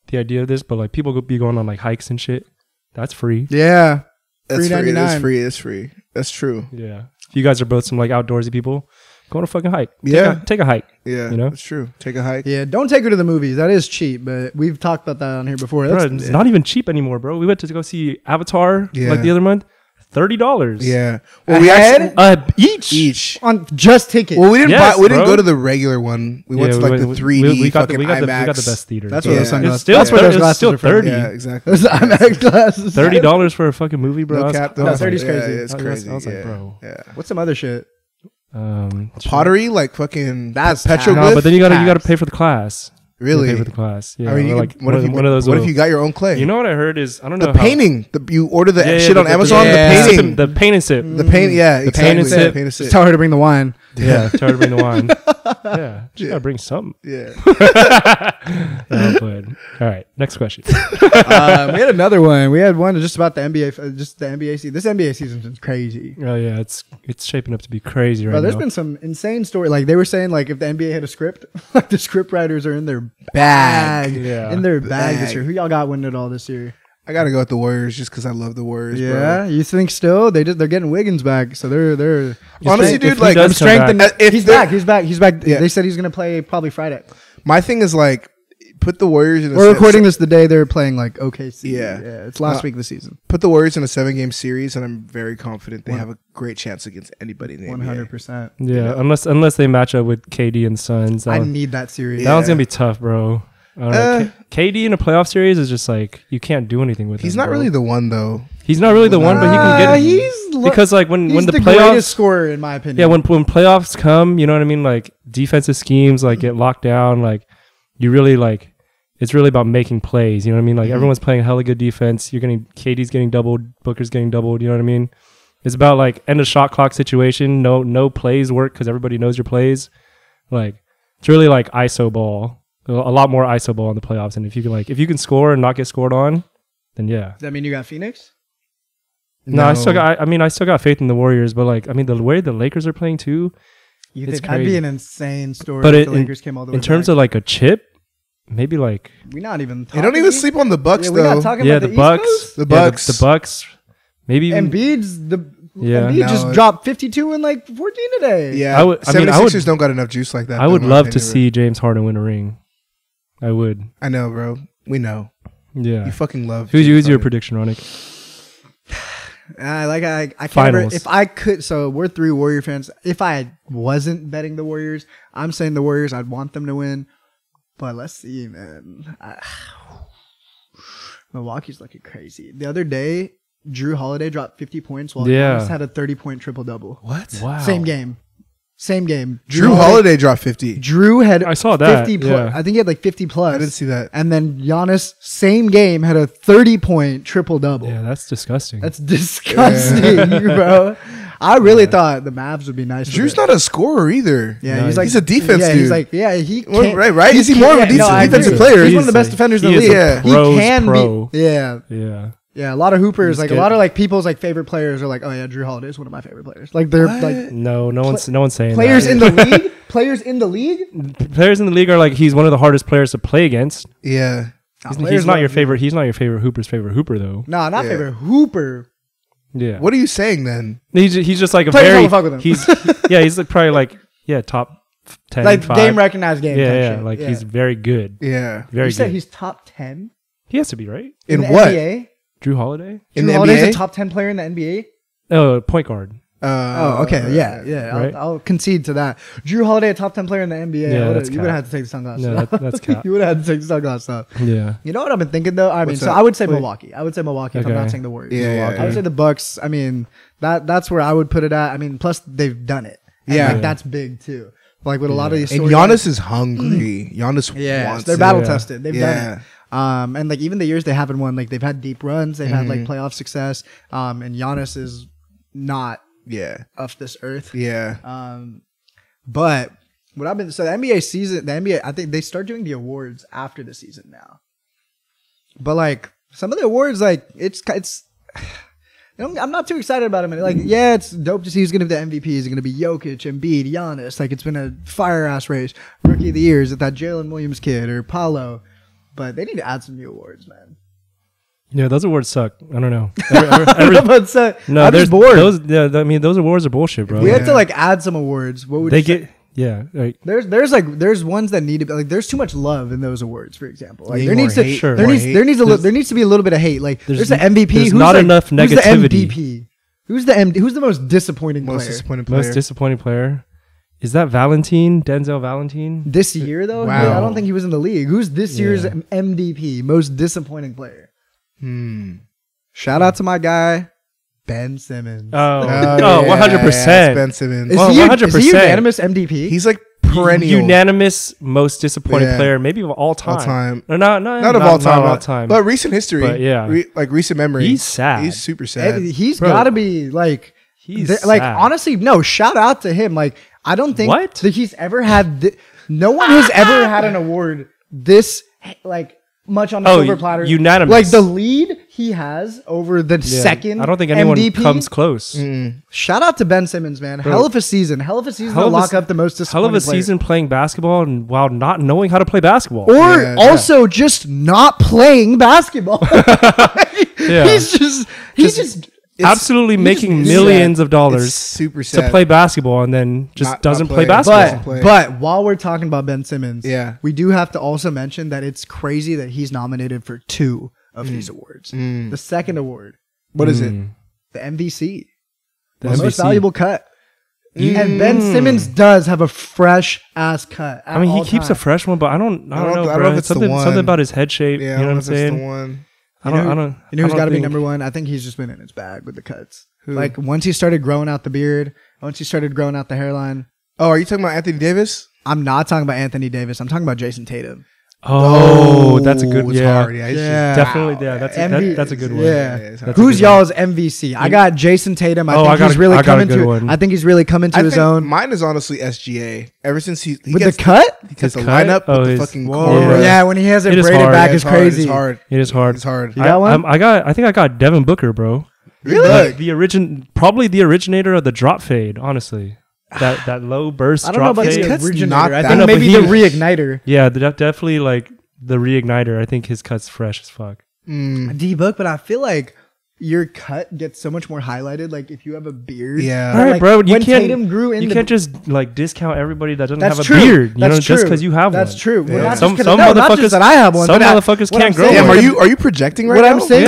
the idea of this, but like people could be going on like hikes and shit. That's free. Yeah, That's free. $3.99. That's free. That's free. That's true. Yeah. If you guys are both some like outdoorsy people, go on a fucking hike. Take a hike. Yeah. You know? That's true. Take a hike. yeah. Don't take her to the movies. That is cheap, but we've talked about that on here before. Bro, That's it's not even cheap anymore, bro. We went to go see Avatar like the other month. $30. Yeah. Well, we Each. on just tickets. Well, we didn't Yes, we didn't bro. go to the regular one. We went to like the 3D we got fucking we got IMAX. the best theater. That's bro. where Yeah. those sunglasses. It's still That's where those it's glasses still are from. 30. Yeah, exactly. Those IMAX glasses. $30 for a fucking movie, bro. No I was- cap. I was No, 30's like, crazy. Yeah, it's crazy. I was like, yeah. bro. Yeah. What's some other shit? Pottery, like fucking That's petroglyph. No, but then you gotta Tax. pay for the class. You really. pay for the class. Yeah. I mean, or you like could, what if you one of those what if little- you got your own clay? You know what I heard is I don't know the painting. You order the Yeah, shit on the- Amazon. yeah. The painting. the paint and sip. The paint. Yeah, The exactly. paint and sip. Paint and Just sip. tell her to bring the wine. Yeah, try to bring the wine. Yeah, you gotta bring something. Yeah. Oh, but all right, next question. We had another one. We had one just about the NBA. Just the NBA season. This NBA season's been crazy. Oh yeah, it's shaping up to be crazy right Bro, there's now. been some insane story. Like they were saying, like if the NBA had a script, like the script writers are in their bag, Yeah. in their bag this Bag. year. Who y'all got winning it all this year? I gotta go with the Warriors just because I love the Warriors. Yeah, bro. you think still they're getting Wiggins back, so they're Honestly, If dude, he like does come strengthened. back- if He's they're- back. He's back. Yeah. They said he's gonna play probably Friday. my thing is like put the Warriors in. We're recording this the day they're playing like OKC. Yeah. It's last week of the season. Put the Warriors in a 7-game series, and I'm very confident they have a great chance against anybody in the NBA. 100%. Yeah, unless they match up with KD and Suns. I need that series. That one's gonna be tough, bro. I don't know. KD in a playoff series is just like you can't do anything with him. He's not bro. really the one though. He's not really the one, but he can get. He's because like when he's the the playoffs, greatest scorer in my opinion. yeah, when playoffs come, you know what I mean. Like defensive schemes like get locked down. Like you really like. It's really about making plays. You know what I mean? Like everyone's playing hella good defense. KD's getting doubled, Booker's getting doubled. You know what I mean? It's about like end of shot clock situation. No plays work because everybody knows your plays. Like it's really like ISO ball. A lot more ISO ball in the playoffs. And if you can score and not get scored on, then yeah. Does that mean you got Phoenix? No, I still got faith in the Warriors, but like I mean the way the Lakers are playing too. You It's think that'd be crazy. an insane story But if the Lakers came all the way in terms back. of like a chip, maybe like we're not even They don't even sleep on the Bucks we're though. not talking yeah about the the Bucks, East Coast? The Bucks. the Bucks, maybe even Embiid Yeah. just No. dropped 52 and like 14 today. Yeah, I would- I mean, 76ers don't got enough juice like that. I would though, in my love to opinion, see James Harden win a ring. I would. bro. I know, bro. We know. Yeah. You fucking love. Who's James your Harden. prediction, Ronick? I can't Finals. if I could. So we're 3 Warrior fans. If I wasn't betting the Warriors, I'm saying the Warriors. I'd want them to win, but let's see, man. Milwaukee's looking crazy. The other day, Drew Holiday dropped 50 points while Yeah. Giannis had a 30-point triple double. What? Wow. Same game. Drew Holiday dropped 50. Drew had I saw that, 50 plus. yeah. I think he had like 50 plus. I didn't see that. And then Giannis, same game, had a 30-point triple double. Yeah, that's disgusting. That's disgusting, bro. I really thought the Mavs would be nice. with Drew's it. not a scorer either. Yeah, No, he's like he's a defense yeah, dude. He's like he Well, can't, right? he Is he can't- more of a yeah, decent I agree. defensive player? He's one of the best defenders in the league. a He pro's can pro. be. Yeah, Yeah. yeah. A lot of hoopers, He's like good. a lot of like people's like favorite players are like, oh yeah, Drew Holiday is one of my favorite players. Like they're like No one's saying players that. in the league. Players in the league. Players in the league are like he's one of the hardest players to play against. Yeah. He's not your favorite. He's not your favorite hooper's favorite hooper though. No, not Yeah. favorite hooper. Yeah. What are you saying then? He's just like a Players very. don't fuck with him. He's like probably like top 10, like 5. game recognized game. Yeah, type yeah. shit. Like he's very good. Yeah. Very You said good. he's top 10 He has to be, right? In the what? NBA? Drew Holiday? In Drew the Holiday's NBA? a top 10 player in the NBA? Oh, point guard. Oh, okay. Yeah. Right. I'll concede to that. Drew Holiday, a top 10 player in the NBA. Yeah, that's You would cap. have had to take the sunglasses No, off. that's cap. You would have had to take the sunglasses off. Yeah. You know what I've been thinking though? I mean, What's so that? I would say Wait. Milwaukee. I would say Milwaukee if I'm Okay. not saying the Warriors. Yeah. I would say the Bucks. I mean, that's where I would put it at. I mean, plus they've done it. And, Yeah. like, that's big too. Like with a lot of these And storylines- Giannis is hungry. Giannis wants they're it. battle tested. They've done Yeah. it. And like even the years they haven't won, like they've had deep runs. They've had like Mm-hmm. playoff success. And Giannis is not Yeah. of this earth. Yeah. But what I've been so the NBA season, the NBA, I think they start doing the awards after the season now. But like some of the awards, like it's you know, I'm not too excited about him. Like, yeah, it's dope to see who's going to be the MVP. Is it going to be Jokic, Embiid, Giannis? Like, it's been a fire ass race. Rookie of the Year, is it that Jalen Williams kid or Paolo? But they need to add some new awards, man. Yeah, those awards suck. I don't know. But I'm just bored. Those, yeah, I mean, those awards are bullshit, bro. We have to like add some awards. What would They you say? get, yeah. Like, There's ones that need to be like there's too much love in those awards, for example. Like Need there more needs to hate, Sure. there more needs hate. there needs to be a little bit of hate. Like there's the MVP. there's Who's not like, enough who's the negativity. MVP? Who's the most disappointing Most player disappointing player. most disappointing player. Is that Valentine? Denzel Valentine? this year though? Wow. Yeah, I don't think he was in the league. Who's this year's Yeah. MVP? Most disappointing player. Shout out to my guy Ben Simmons. Oh, yeah, 100%. it's Ben Simmons. Is well, he 100%. unanimous MVP? He's like perennial. Unanimous most disappointing Yeah. player, maybe of all time. All time. No, not Not of all time. Not all time. But recent history. But yeah. Like recent memory. He's sad. He's super sad. He's Bro. got to be like He's like sad. honestly, no. Shout out to him. Like I don't think What? that he's ever had. No one has ever had an award this like much on the silver platter. unanimous. Like the lead he has over the Yeah. second. I don't think anyone MVP. comes close. Shout out to Ben Simmons, man. Hell of a season. Hell of a season Hell to of a lock s- up the most Hell disappointing of a player. season playing basketball and while not knowing how to play basketball. Or Yeah. also just not playing basketball. Yeah. He's just absolutely making it's millions sad. of dollars It's super to sad. play basketball and then just Not doesn't play. play basketball. Doesn't play. But while we're talking about Ben Simmons, Yeah. we do have to also mention that it's crazy that he's nominated for 2 of these awards. The second award, What is it? the MVC, The most MVC. valuable cut. And Ben Simmons does have a fresh ass cut. I mean, he keeps a fresh one, but I don't know, I don't bro. know if it's the something one. about his head shape. Yeah, you know what I'm if it's the saying? one. I don't. You know who's I got don't to be think- number one? I think he's just been in his bag with the cuts. Like once he started growing out the beard, once he started growing out the hairline. Oh, are you talking about Anthony Davis? I'm not talking about Anthony Davis. I'm talking about Jason Tatum. Oh, that's a good. it's Yeah, hard. Yeah, it's just- Yeah. definitely. Yeah, that's a good one. Yeah. it's hard. Who's y'all's MVC? I got Jason Tatum. I think he's really I got a coming good to. one. I think he's really coming to I his think own mine is honestly SGA. Ever since he with gets the cut. he gets His the cut? lineup Oh, with the his- fucking Whoa. cornrows. Yeah, when he has it It is braided hard. back, Yeah, it's hard. crazy. It's hard. It is hard. It's hard. You got one? I think I got Devin Booker, bro. Really? Probably the originator of the drop fade. Honestly, that low burst. I don't know drop about fade. the cuts originator. not I that- think I know, maybe but the reigniter. Yeah, definitely like the reigniter. I think his cut's fresh as fuck. D Book, but I feel like your cut gets so much more highlighted. Like if you have a beard. Yeah. But, All right, like, bro. You when can't. Tatum grew in you the can't just like discount everybody that doesn't That's have a true. beard. You That's know, true. just because you have That's one. true. Well, Yeah. not Some just 'cause- no, not motherfuckers. just that I have one. Some but motherfuckers what I'm can't grow saying- Damn, one. are you projecting right What now? I'm saying?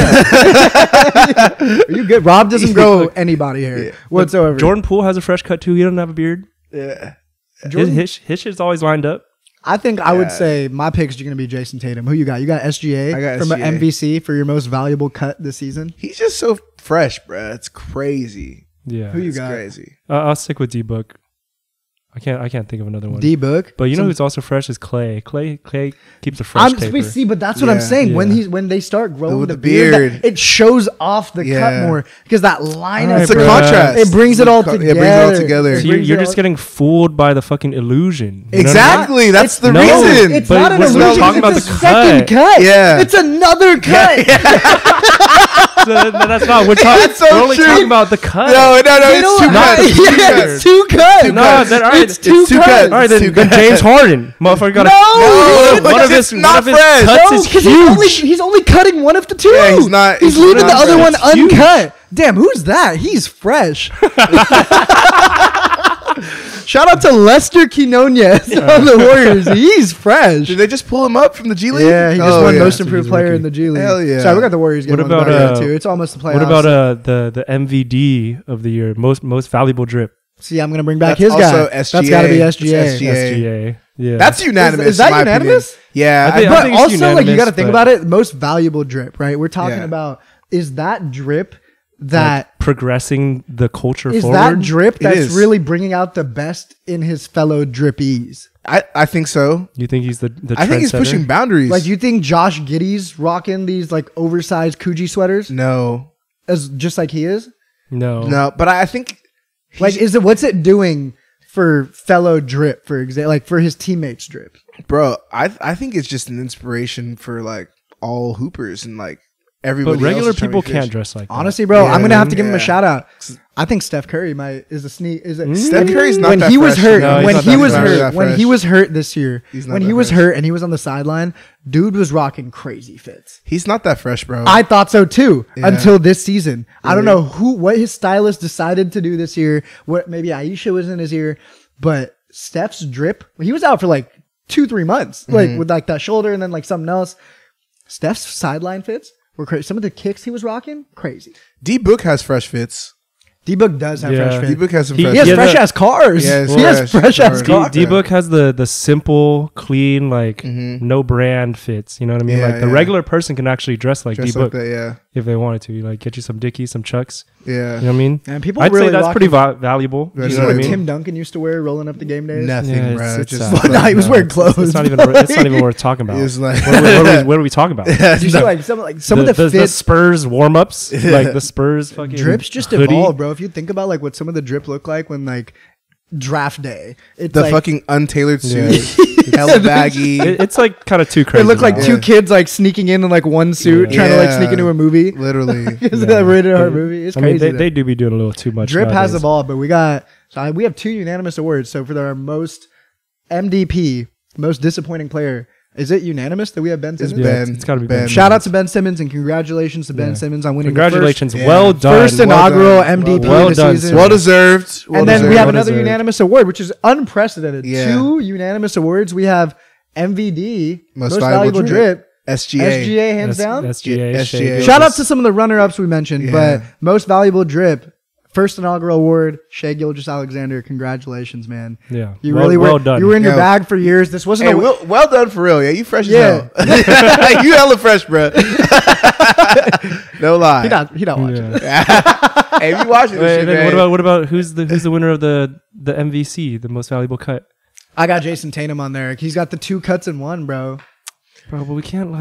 Are you good? Rob doesn't grow anybody hair whatsoever. Jordan Poole has a fresh cut too. He doesn't have a beard. Yeah. His shit's always lined up. I think I would say my picks are going to be Jason Tatum. Who you got? You got SGA I got from SGA. MVC for your most valuable cut this season. He's just so fresh, bruh. It's crazy. Yeah. Who you It's got? crazy. I'll stick with D Book. I can't think of another one. D Book. But you know who's also fresh is Clay. Clay keeps a fresh taper. See, but that's what I'm Yeah. saying. Yeah. When they start growing With the the beard, beard. it shows off the cut Yeah. more because that lineup. It's a Bruh. contrast. It brings it all Yeah, together. it brings it all together. So It you're brings you're it just all- getting fooled by the fucking illusion. You know what I mean? Exactly. That's the No, reason. It's But not an we're illusion. talking about it's the a second cut. Yeah. It's another cut. So that's not. We're talking. That's so we're only true. talking about the cut. No, They it's don't two have- cuts. Yeah, it's two cuts. No, then, all right, It's two two cuts. cuts. All right, then, Two then cuts. James Harden, motherfucker, got No, one of it's his not fresh. cuts No, is because huge. he's only cutting one of the two. Yeah, he's not- He's he's leaving not the other fresh. one It's huge. uncut. Damn, who's that? He's fresh. Shout out to Lester Quinones on the Warriors. He's fresh. Did they just pull him up from the G League? Yeah, he just won most So improved he's player rookie. in the G League. Hell yeah. Sorry, we got the Warriors game What on the about, back too. It's almost the playoffs. What about the MVD of the year, most valuable drip? See, I'm gonna bring back That's his guy. also SGA. That's got to be It's SGA. SGA. Yeah, That's unanimous. Is that in my unanimous? opinion. Yeah. I think But it's also, like, you unanimous, got to think but- about it. Most valuable drip, right? We're talking Yeah. about, is that drip that like progressing the culture is forward. that drip It that's is. really bringing out the best in his fellow drippies? I think so. You think he's the I think he's trendsetter? pushing boundaries. Like, you think Josh Giddey's rocking these like oversized Coogee sweaters no. as just like he is? No, but I think Like, what's it doing for fellow drip, for example, like for his teammates drip? bro, I think it's just an inspiration for like all hoopers and like everybody But regular else is trying to people be can't fish. dress like that. Honestly, bro, Yeah, I'm gonna have to give him yeah. a shout out. I think Steph Curry is a sneak. Is it Steph Curry's not when that he was fresh. hurt? No, he's when not he that was fresh. hurt? When he was hurt this year? He's not When that he was fresh. hurt and he was on the sideline, dude was rocking crazy fits. He's not that fresh, bro. I thought so too Yeah. until this season. I don't Really? know what his stylist decided to do this year. What maybe Aisha was in his ear, but Steph's drip. He was out for like 2-3 months, like with like that shoulder and then like something else. Steph's sideline fits were crazy. Some of the kicks he was rocking, crazy. D Book has fresh fits. D-Book does have Yeah. fresh D fits. Book has some He- fresh He has Yeah, fresh the- ass cars. Yeah, it's he has fresh. fresh ass D- cars. D-Book has the simple, clean, like no brand fits. You know what I mean? Yeah, Like the yeah. regular person can actually dress like Just D-Book like that, yeah. if they wanted to. Like get you some Dickies, some Chucks. Yeah. You know what I mean? And people I'd really say that's rock pretty him. valuable. That's You You know know what I what mean? Tim Duncan used to wear rolling up the game days? Nothing, Yeah, bro. it's Just sad. No, he was wearing clothes. It's not even. It's not even worth talking about. It's like What are we talking about? Did you see like some of the the fits Spurs warm ups, like the Spurs fucking drips just hoodie. evolved, bro. If you think about like what some of the drip look like when like draft day, it's the like, fucking untailored Yeah. suit, hella baggy. It's like kind of too crazy. it looked like now. two kids like sneaking in like one suit, Yeah. trying to like Yeah. sneak into a movie. Literally. Is that a rated R movie? It's I mean, crazy. they do be doing a little too much. Drip has nowadays. evolved, but we have 2 unanimous awards. So for our most MDP, most disappointing player, is it unanimous that we have Ben It's Simmons? Yeah, Ben. it's gotta be Ben. Shout out to Ben Simmons and congratulations to Ben Yeah. Simmons on winning Congratulations, Yeah. well the done. first inaugural done. MDP Well of the done, season. sir. Well deserved. Well And then we deserved. have Well another deserved. unanimous award, which is unprecedented. Yeah. 2 unanimous awards. We have MVD, Most most valuable valuable drip, SGA. SGA hands down. SGA. Yeah, Shea SGA. Gilgeous. Shout out to some of the runner-ups we mentioned, Yeah. but most valuable drip, first inaugural award, Shea Gilgeous-Alexander. Congratulations, man. Yeah, You well, really were. well done. You were in your Yeah. bag for years. This wasn't Hey, a well done for real. Yeah, you fresh Yeah. as hell. You hella fresh, bro. No lie. He not watching. Yeah. Hey, you watching this Wait, shit, then man. what about who's the winner of the MVC, the most valuable cut? I got Jason Tatum on there. He's got the 2 cuts in one, bro. Bro, but we can't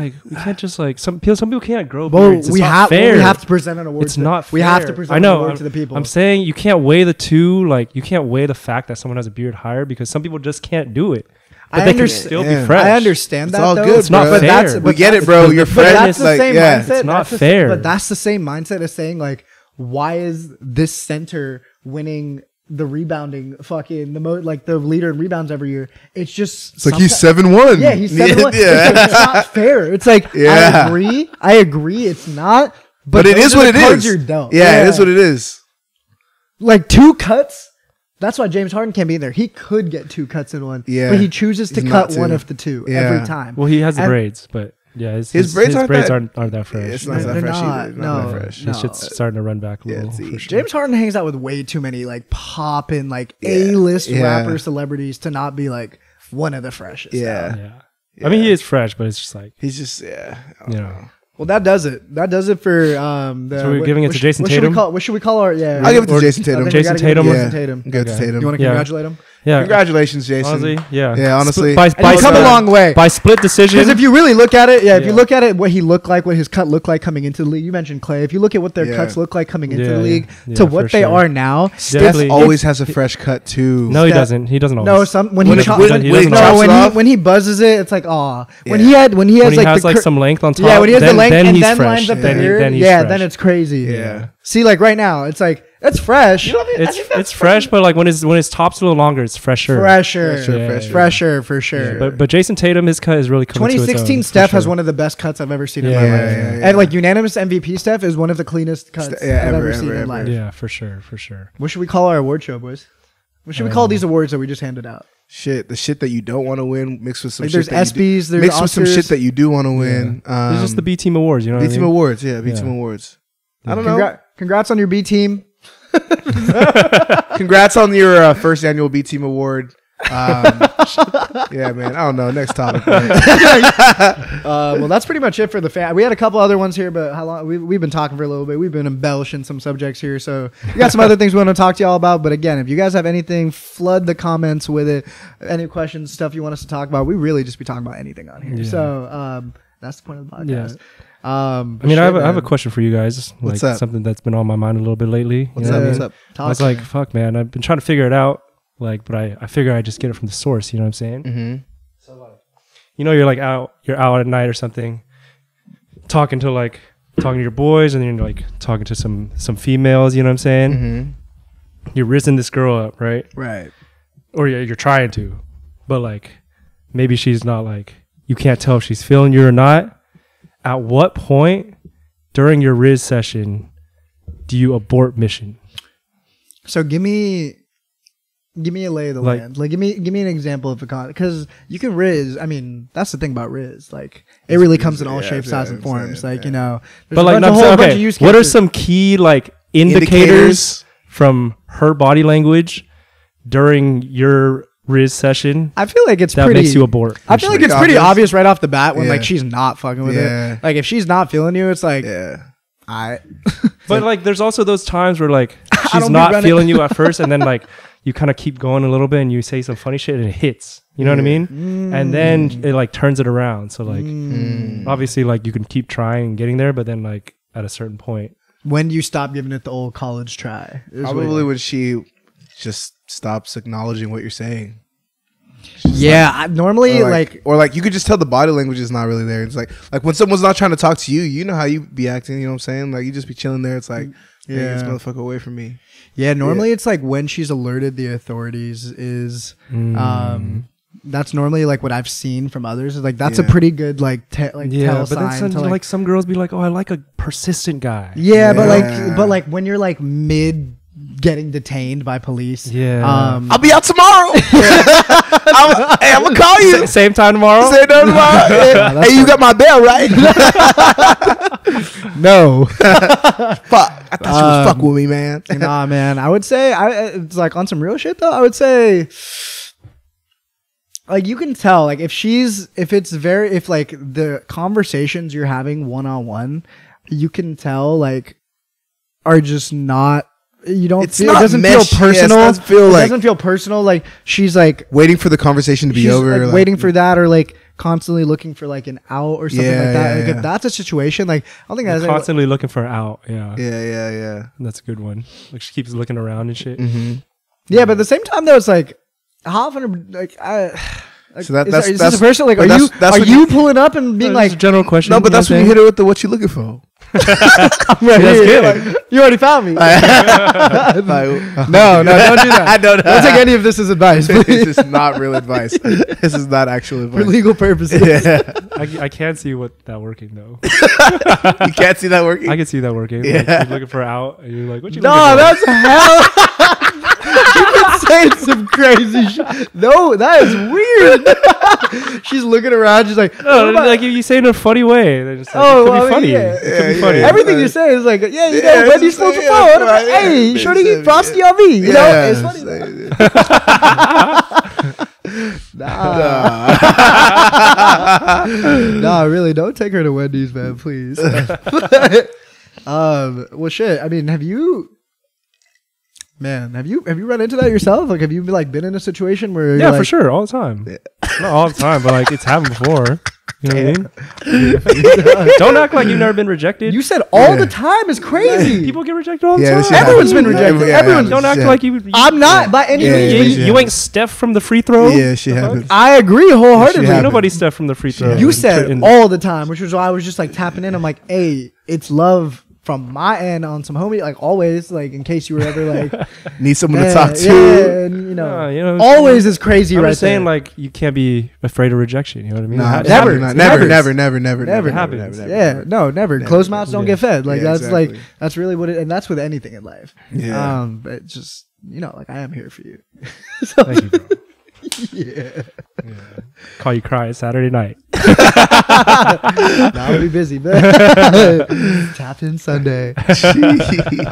just like some people can't grow Well, beards. It's we not have fair. to present an award. It's not We have to fair. present I know, an award I'm- to the people. I'm saying you can't weigh the two. Like you can't weigh the fact that someone has a beard higher because some people just can't do it. But I they can understand- still yeah. be fresh. I understand It's that all though. good, It's not bro. fair. that's- We but get that's- it, bro. but You're the- But fresh. that's the Like, same yeah. mindset. It's not That's the- fair. But that's the same mindset as saying like, why is this center winning the rebounding fucking the leader in rebounds every year? It's just It's like he's 7'1". Yeah, he's 7'1". Yeah. It's, like, it's not fair. It's like Yeah. I agree. It's not. But it those is are what the it cards is. You're dealt. Yeah, it is what it is. Like 2 cuts. That's why James Harden can't be in there. He could get 2 cuts in one. Yeah. But he chooses to He's cut not one to. of the 2 Yeah. every time. Well, he has the And- braids, but yeah, His braids aren't that- aren't that fresh. It's not They're that fresh not, either. It's not no. that fresh. No. His shit's starting to run back a Yeah, little. see. For sure. James Harden hangs out with way too many like pop and like Yeah. A-list Yeah. rapper celebrities to not be like one of the freshest. Yeah. Yeah. I mean, he is fresh, but it's just like He's just, yeah. I you don't know. know. Well, that does it. That does it for the. So we're giving it to Jason what should we Tatum? call? What should we call our? Yeah, I'll give it to Or- Jason I Tatum. think we Jason gotta give it to Tatum? Jason Yeah. Tatum. Give it to Okay. Tatum. You want to Yeah. congratulate him? Yeah. Congratulations, Jason. Honestly, yeah. Yeah, honestly. By, And he's come a long way. By split decision. Because if you really look at it, if Yeah. you look at it, what he looked like, what his cut looked like coming into the league. You mentioned Clay. If you look at what their Yeah. cuts look like coming into Yeah, the league yeah, to for what they sure. are now, Steph Definitely. always has a fresh cut, too. no, he Steph- doesn't. He doesn't always. no, some when When he it- cho- when- when- when he no, chops when it he off? when he buzzes it, it's like aw. When Yeah. he has when he like has the like cur- some length on top. yeah, when he has then, the length then and he's then fresh. lines up the then, beard, then he's yeah, fresh. then it's crazy. Yeah. See, like right now, it's like it's fresh, It's fresh, but like when his top's a little longer, it's fresher. fresher, Fresher, fresher for sure. Yeah, but Jason Tatum, his cut is really coming to its own. 2016 for Steph has sure. one of the best cuts I've ever seen in Yeah, my yeah, life, yeah. and like unanimous MVP Steph is one of the cleanest cuts Yeah, I've ever, ever seen ever, in ever. life. Yeah, for sure, for sure. What should we call our award show, boys? What should we call these awards that we just handed out? Shit, the shit that you don't want to win mixed with some Like shit there's that you ESPYs, there's mixed with some Oscars. shit that you do want to win. It's just the B Team Awards, you know. B Team what I mean? Awards, yeah, B Team Awards. I don't know. Congrats on your B team. Congrats on your first annual B Team Award. Yeah, man. I don't know. Next topic. Well, that's pretty much it for the fan. We had a couple other ones here, but how long? We've been talking for a little bit. We've been embellishing some subjects here, so we got some other things we want to talk to y'all about. But again, if you guys have anything, flood the comments with it. Any questions, stuff you want us to talk about, we really just be talking about anything on here. Yeah. So that's the point of the podcast. Yeah. I mean, I have a question for you guys. What's like up? something that's been on my mind a little bit lately. What's up? What's up? I was like, fuck, man. I've been trying to figure it out. Like, but I figure I just get it from the source. You know what I'm saying? Mm-hmm. So like, you know, you're out at night or something, talking to your boys, and then you're like talking to some females. You know what I'm saying? Mm-hmm. You're rizzing this girl up, right? Right. Or you're trying to, but like, maybe she's not like, you can't tell if she's feeling you or not. At what point during your Rizz session do you abort mission? So give me a lay of the land. Like give me an example of a because you can Rizz. I mean, that's the thing about Rizz. Like it really comes in all shapes, sizes, and forms. Like you know, but like, okay, what are some key like indicators from her body language during your Rizz session? I feel like that makes you abort. I feel like it's pretty obvious right off the bat when like she's not fucking with it. Like if she's not feeling you, it's like But like there's also those times where like she's not feeling you at first, and then like you kind of keep going a little bit and you say some funny shit and it hits. You know what I mean? And then it like turns it around. So like obviously like you can keep trying and getting there, but then like at a certain point, when do you stop giving it the old college try? Probably when she just stops acknowledging what you're saying. Normally or like you could just tell the body language is not really there. It's like when someone's not trying to talk to you, you know how you be acting. You know what I'm saying? Like you just be chilling there. It's like, get this motherfucker away from me. Yeah, normally it's like when she's alerted the authorities is that's normally like what I've seen from others. Is like that's a pretty good tell but sign. Then like some girls be like, oh, I like a persistent guy. Yeah, but like when you're like mid getting detained by police. I'll be out tomorrow. I'm gonna call you. Same time tomorrow. Same time tomorrow. Hey, you got my bail, right? No. Fuck. I thought she was fucking with me, man. Nah, man. I would say it's like on some real shit though. I would say like you can tell like if like the conversations you're having one-on-one, you can tell like are just not. You don't. It doesn't feel personal. It doesn't feel personal. Like she's like waiting for the conversation to be over. Like waiting for that, or like constantly looking for like an out or something like that. Like if that's a situation, like I don't think that's constantly looking for an out. Yeah. That's a good one. Like she keeps looking around and shit. Mm-hmm. Yeah, but at the same time though, it's like how often like so that's this a person like are you pulling up and being like a general question? No, but that's when you hit it with the what you looking for. I'm right here. Like, you already found me. No, don't do that. I don't take any of this as advice. This is not real advice. This is not actual advice for legal purposes. Yeah. I can't see that working though. You can't see that working? I can see that working. Yeah. Like, you're looking for an out and you're like, what you looking for? That's hell. You've been saying some crazy shit. No, that is weird. She's looking around. She's like, like you say it in a funny way. They're just like, it could be funny. Yeah. It could be funny. Everything you say is like, you know, Wendy's still your phone. Like, hey, shorty eat frosty on me. You know, it's funny. Nah, really, don't take her to Wendy's, man, please. Well, shit. I mean, have you run into that yourself? Like, have you been in a situation where for sure, all the time. Not all the time, but like it's happened before. You know what I mean? Don't act like you've never been rejected. You said all the time is crazy. People get rejected all the time. Everyone's been rejected. Everyone. Don't act like you. I'm not by any means. You ain't Steph from the free throw. Yeah, she happens. I agree wholeheartedly. Nobody's Steph from the free throw. You said all the time, which was why I was just like tapping in. I'm like, hey, it's love from my end on some homie, like always, like in case you were ever like Need someone to man, talk to. yeah, and, you know, always is crazy. I'm right just saying, there. like, you can't be afraid of rejection. You know what I mean? Nah, It never, happens. never. Never happens. Yeah, no, never. Closed mouths don't get fed. Like Yeah, that's exactly. like that's really what it, and that's with anything in life. Yeah. But just like I am here for you. So, Thank you, bro. yeah. Call you cry Saturday night. I'll be busy, but tap in Sunday.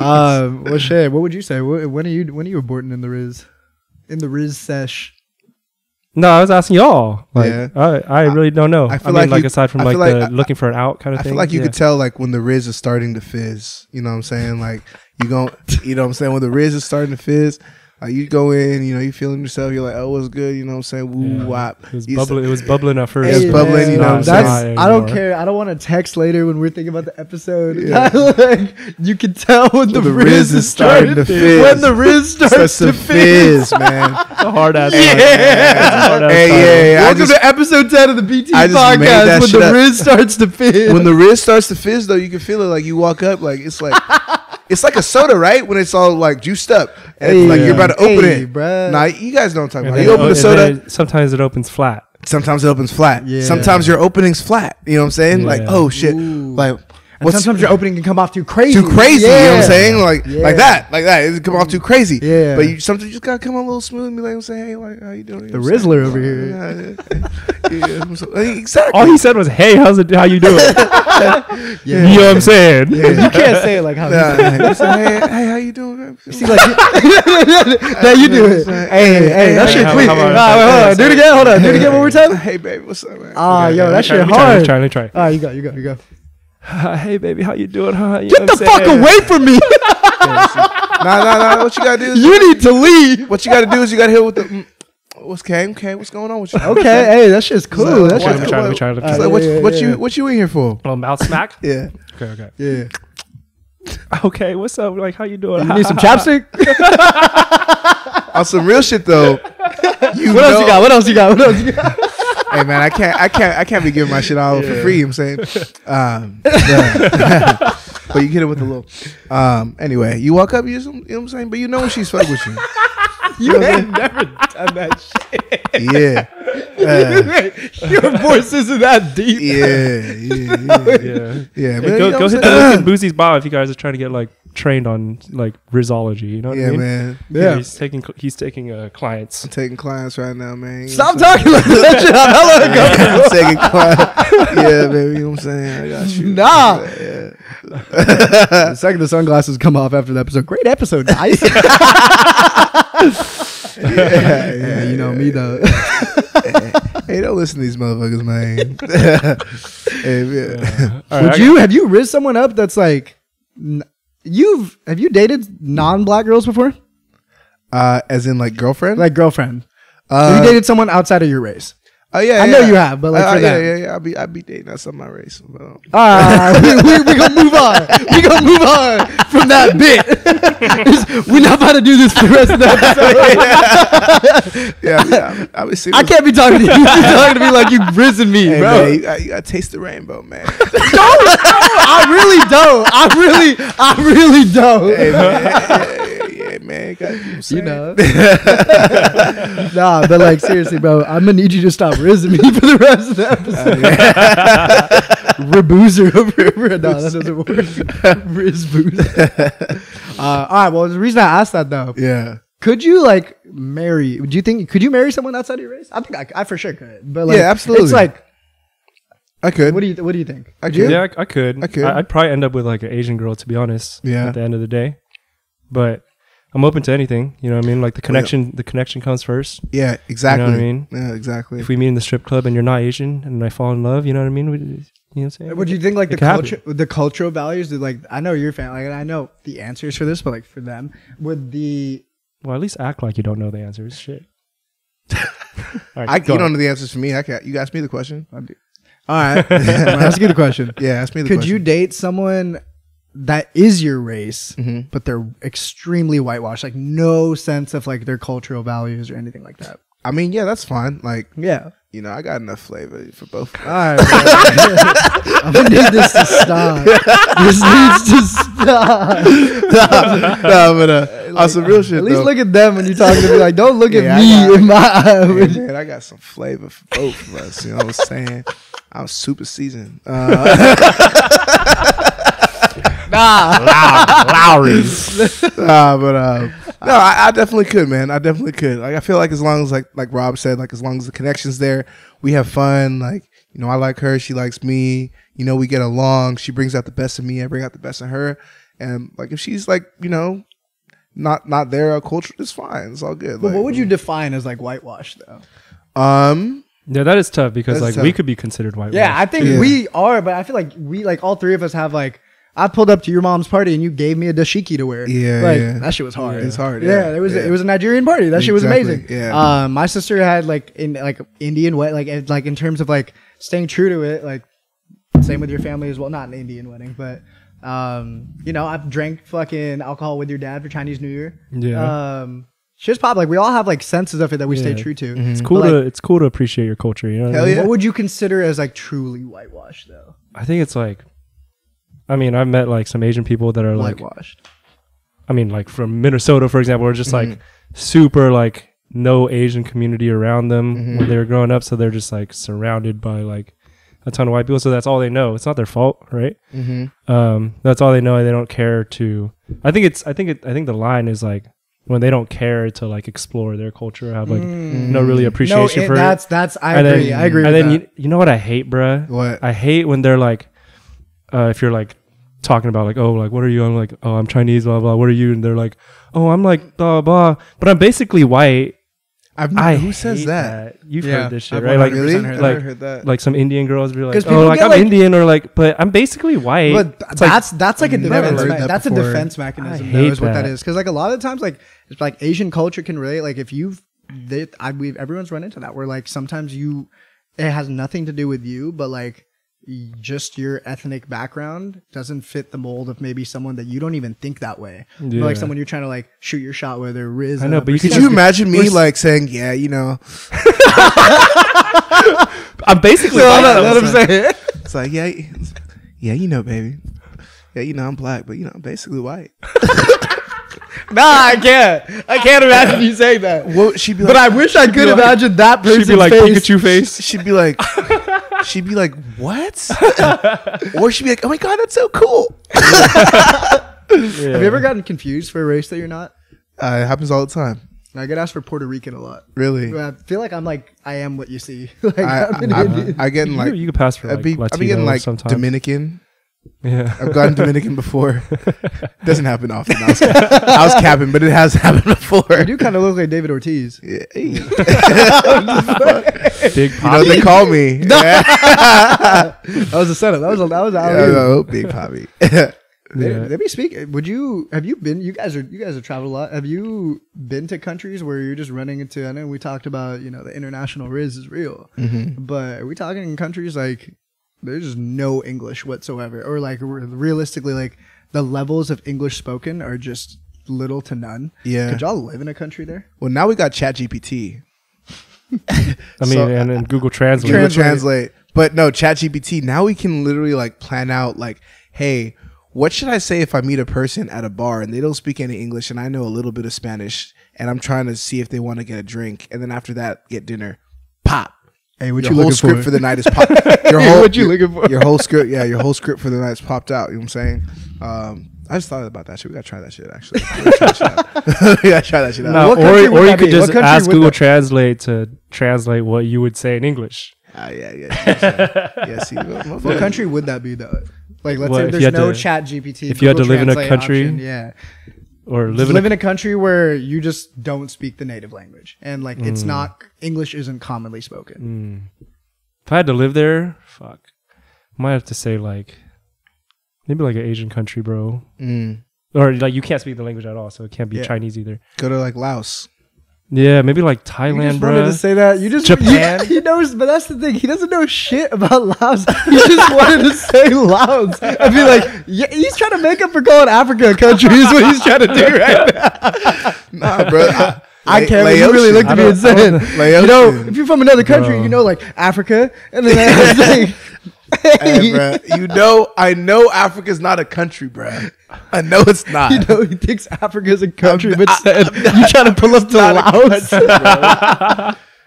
Well, shit. What would you say? When are you aborting in the Rizz? In the Rizz sesh? No, I was asking y'all. Like, Yeah. I really don't know. I I feel mean, like like you- aside from I like feel like the I- looking for an out kind of I thing. feel like you yeah. could tell like when the Rizz is starting to fizz. You know what I'm saying? Like you know what I'm saying? When the Rizz is starting to fizz, you go in, you feeling yourself. You're like, oh, what's good? You know what I'm saying? Woo wop. It was bubbling at first. It was bubbling, you know what I'm That's, saying? I don't care. I don't want to text later when we're thinking about the episode. Yeah. Like, you can tell when the Rizz is starting to fizz. When the Rizz starts to fizz. man. It's a hard ass. Yeah. Hey, yeah. Welcome to episode 10 of the BT I just made podcast. that When shit the up. Rizz starts to fizz. When the Rizz starts to fizz, though, you can feel it. Like you walk up, like it's like it's like a soda, right? When it's all like juiced up, and it's like you're about to open it. Bruh. Nah, you guys don't talk about. And You open the and soda. then sometimes it opens flat. Sometimes it opens flat. Yeah. Sometimes your opening's flat. You know what I'm saying? Like, Yeah. oh shit. Ooh. Like, And sometimes your opening can come off too crazy. too crazy. You know what I'm saying? Like Yeah. like that. It come off too crazy. Yeah. But sometimes you just gotta come on a little smooth and be like, say, hey, like, how you doing? The Rizzler over here. Yeah, exactly. All he said was, "Hey, how you doing?" Yeah. You know what I'm saying? You can't say it like how Nah, say, hey, how you doing? See, like, that you do it. Hey, that hey, shit how clean. about- Wait, hold on. Do it again. Hold on. Do it again one more time. Hey, baby, what's up, man? Ah, yo, that shit Let me hard. try. Let me try. All right, you go. Hey, baby, how you doing? Huh? You Get know the what I'm fuck saying? away from me. Nah. What you gotta do? Is, You need to leave. what you gotta do is you gotta hit with the. What's okay? What's going on with you? Okay, hey, that shit's cool. That Let me shit's try. cool. Let me try. Let me It's try. like, Yeah. what you in here for? Little mouth smack. Yeah. Okay. Yeah. Okay, what's up? Like, how you doing? You need some chapstick? On some real shit though. What else you got? Hey man, I can't be giving my shit all for free. You know what I'm saying, but you get it with a little. Anyway, you walk up, you know what I'm saying, but you know when she's fuck with you. You ain't never done that shit. Yeah, Your voice isn't that deep. yeah. Yeah. Man, Hey, you know go what I'm hit the saying? link in Boozy's bio if you guys are trying to get like trained on like Rizzology. You know what I Yeah, mean? man. Yeah. He's taking clients. I'm taking clients right now, man. You know Stop what I'm talking like that shit. I'm hella saying? I'm taking clients. Yeah, baby. You know what I'm saying? I got you. Nah. Yeah. The second the sunglasses come off after the episode, great episode, guys. Yeah, you know me though. Hey, don't listen to these motherfuckers, man. Hey, man. All right, Have you rizzed someone up that's like, have you dated non-black girls before? As in like girlfriend? Like girlfriend? Have you dated someone outside of your race? Oh yeah, I know you have, but like for them. yeah. I be dating outside my race. But, we gonna move on. We gonna move on from that bit. We're not about to do this for the rest of the episode. yeah, I be seeing. I can't be talking to you. You're talking to me like you've risen me, Hey, bro. man, you gotta taste the rainbow, man. I really don't. Hey, man, yeah, man. You know. Nah, but like seriously, bro, I'm gonna need you to stop rizzing me for the rest of the episode. Reboozer over. No, that doesn't work. Rizz boozer. All right. Well, the reason I asked that though, Yeah. could you like marry? Do you think could you marry someone outside of your race? I think I for sure could. But like, Yeah, absolutely. It's like, I could. what do you think? I could. Yeah, I could. I could. I'd probably end up with like an Asian girl, to be honest. Yeah. At the end of the day, but I'm open to anything. You know what I mean? Like the connection comes first. Yeah, exactly. You know what I mean? Yeah, exactly. If we meet in the strip club and you're not Asian and I fall in love, you know what I mean? You know what I'm saying? What do you think? Like It could the cultural values. Like I know you're a fan. Like I know the answers for this, but like for them, would the Well, at least act like you don't know the answers. Shit. All right, you don't know the answers for me. You asked me the question. all right, I'm gonna ask you the question. Yeah, ask me the Could question. you date someone that is your race, Mhm. but they're extremely whitewashed, like no sense of like their cultural values or anything like that? I mean, yeah, that's fine. Like, Yeah. You know, I got enough flavor for both. All right, I'm gonna need this to stop. This needs to stop. No, but on some real shit. At least though. look at them when you're talking to me. Like, don't look at I me got- in my eye. Hey, man, I got some flavor for both of us. You know what I'm saying? I'm super seasoned. Lowry's. But no, I definitely could, man. I definitely could. Like, I feel like as long as like Rob said, like as long as the connection's there, we have fun. Like, you know, I like her, she likes me. You know, we get along. She brings out the best of me, I bring out the best of her. And like, if she's like, you know, not there, our culture is fine. It's all good. But Like, what would you define as like whitewash, though? Yeah, that is tough because That's like we tough. could be considered white. Yeah, I think Yeah. we are, but I feel like we, like all three of us have like, I pulled up to your mom's party and you gave me a dashiki to wear. Yeah, like, yeah. that shit was hard. It's hard. Yeah, it was a Nigerian party. That shit was Exactly, amazing. yeah. My sister had like Indian wedding, like in terms of like staying true to it, like same with your family as well. Not an Indian wedding, but you know, I've drank fucking alcohol with your dad for Chinese New Year. Yeah. Shit's pop. Like we all have like senses of it that we stay Yeah. true to. It's cool But, to like, it's cool to appreciate your culture. You know what I Hell mean? yeah. What would you consider as like truly whitewashed though? I think it's like, I mean, I've met like some Asian people that are like, Whitewashed. I mean, like from Minnesota, for example, are just like super like no Asian community around them when they were growing up, so they're just like surrounded by like a ton of white people. So that's all they know. It's not their fault, right? That's all they know, and they don't care to. I think the line is like when they don't care to like explore their culture, have like no really appreciation for it. That's I And agree. then- I agree. And with then that. you know what I hate, bruh? What? I hate when they're like, if you're like talking about like, oh, like what are you? I'm like, oh, I'm Chinese, blah blah. What are you? And they're like, oh, I'm like blah blah. But I'm basically white. Who says hate that? You've Yeah, heard this shit, I've right? Like, 100% Really? heard I've that. never heard that. like some Indian girls be like, 'Cause oh, people like get, I'm like- Indian, or like, but I'm basically white. But It's like, that's like a I've never defense. heard that That's a before. defense mechanism. I Though, hate is what that that. is. Because like a lot of the times, like it's like Asian culture can relate. Like if everyone's run into that where like sometimes it has nothing to do with you, but like just your ethnic background doesn't fit the mold of maybe someone that you don't even think that way. Or, Yeah. like someone you're trying to like shoot your shot with or Rizz. I know, but you Could could you imagine me like saying, yeah, you know, I'm basically white. Let him say it. it's like, yeah, you know, baby. Yeah, you know, I'm black, but you know, I'm basically white. Nah, I can't. I can't imagine you saying that. What she'd be But I like, wish I could imagine that person's She'd be like face. Pikachu face. she'd be like, what? Or she'd be like, oh my god, that's so cool. Have you ever gotten confused for a race that you're not? It happens all the time. I get asked for Puerto Rican a lot. Really. I feel like I am what you see. Like I get in like you could pass for like I'd be Latino getting like sometimes. Dominican. Yeah. I've gotten Dominican before. Doesn't happen often. I was capping, but it has happened before. You do kind of look like David Ortiz. Yeah. Big You know Poppy. they call me. Yeah. That was a setup. That was Yeah, out. no, Big Poppy. Yeah. Let me speak. Have you been? You guys have traveled a lot. Have you been to countries where you're just running into? I know we talked about the international Rizz is real, but are we talking in countries like there's just no English whatsoever, or like realistically, like the levels of English spoken are just little to none? Yeah. Could y'all live in a country there? Well, now we got ChatGPT. I mean, So- and then Google Translate. Google Translate. But no, ChatGPT, now we can literally like plan out like, hey, what should I say if I meet a person at a bar and they don't speak any English and I know a little bit of Spanish and I'm trying to see if they want to get a drink and then after that get dinner. Pop. Hey, what Your you whole looking script for? for the night is popped. Your whole What you looking for? Your whole script, your whole script for the night is popped out. You know what I'm saying? I just thought about that shit. We gotta try that shit actually. We gotta try that shit out. No, What country would or you that could be? just What country ask would Google that- Translate to translate what you would say in English. Yeah. See, What country would that be though? Like, let's What, say if you there's had no to- Chat GPT. if you had to live in a Translate country- option, yeah, Or live live in in a country where you just don't speak the native language, and like it's not English isn't commonly spoken. If I had to live there, fuck. Might have to say like maybe like an Asian country, bro. Or like you can't speak the language at all, so it can't be Yeah. Chinese either. Go to like Laos. Yeah, maybe like You Thailand, just wanted bro. to say that. You just Japan? He knows, but that's the thing. He doesn't know shit about Laos. He just wanted to say Laos. I'd be like, yeah, he's trying to make up for calling Africa a country. Is what he's trying to do right now. Nah, bro. I can't. You really looked at me and said, you know, if you're from another country, you know, like Africa, and then I was like, hey, bro, you know, I know Africa's not a country, bro. I know it's not. You know, he thinks Africa's a country, but said you trying to pull up to Laos.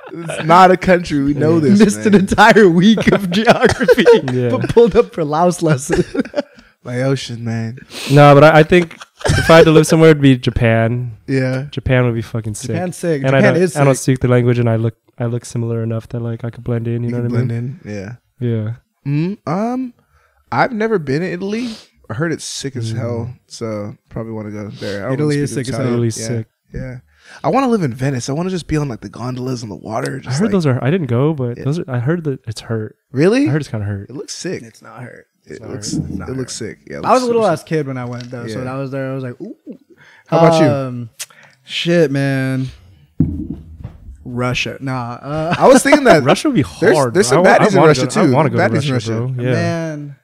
It's not a country. We know this. Missed an entire week of geography, but pulled up for Laos lesson. Laotian, man. No, but I think if I had to live somewhere, it'd be Japan. Yeah, Japan would be fucking sick. Japan's sick. And Japan is sick. I don't speak the language, and I look similar enough that like I could blend in. You know what I mean? Blend in. Yeah. I've never been to Italy. I heard it's sick as hell, so probably want to go there. Italy is sick as hell. Italy's sick. Yeah. I want to live in Venice. I want to just be on like the gondolas on the water. I heard those are. I didn't go, but those are. I heard that it's hurt. Really? I heard it's kind of hurt. It looks sick. It's not hurt. It looks sick. Yeah. I was a little ass kid when I went though, so when I was there, I was like, ooh. How about you? Shit, man. Russia. Nah. I was thinking that Russia would be hard. There's some baddies in Russia too. I want to go to Baddies Russia, bro. Yeah. Man.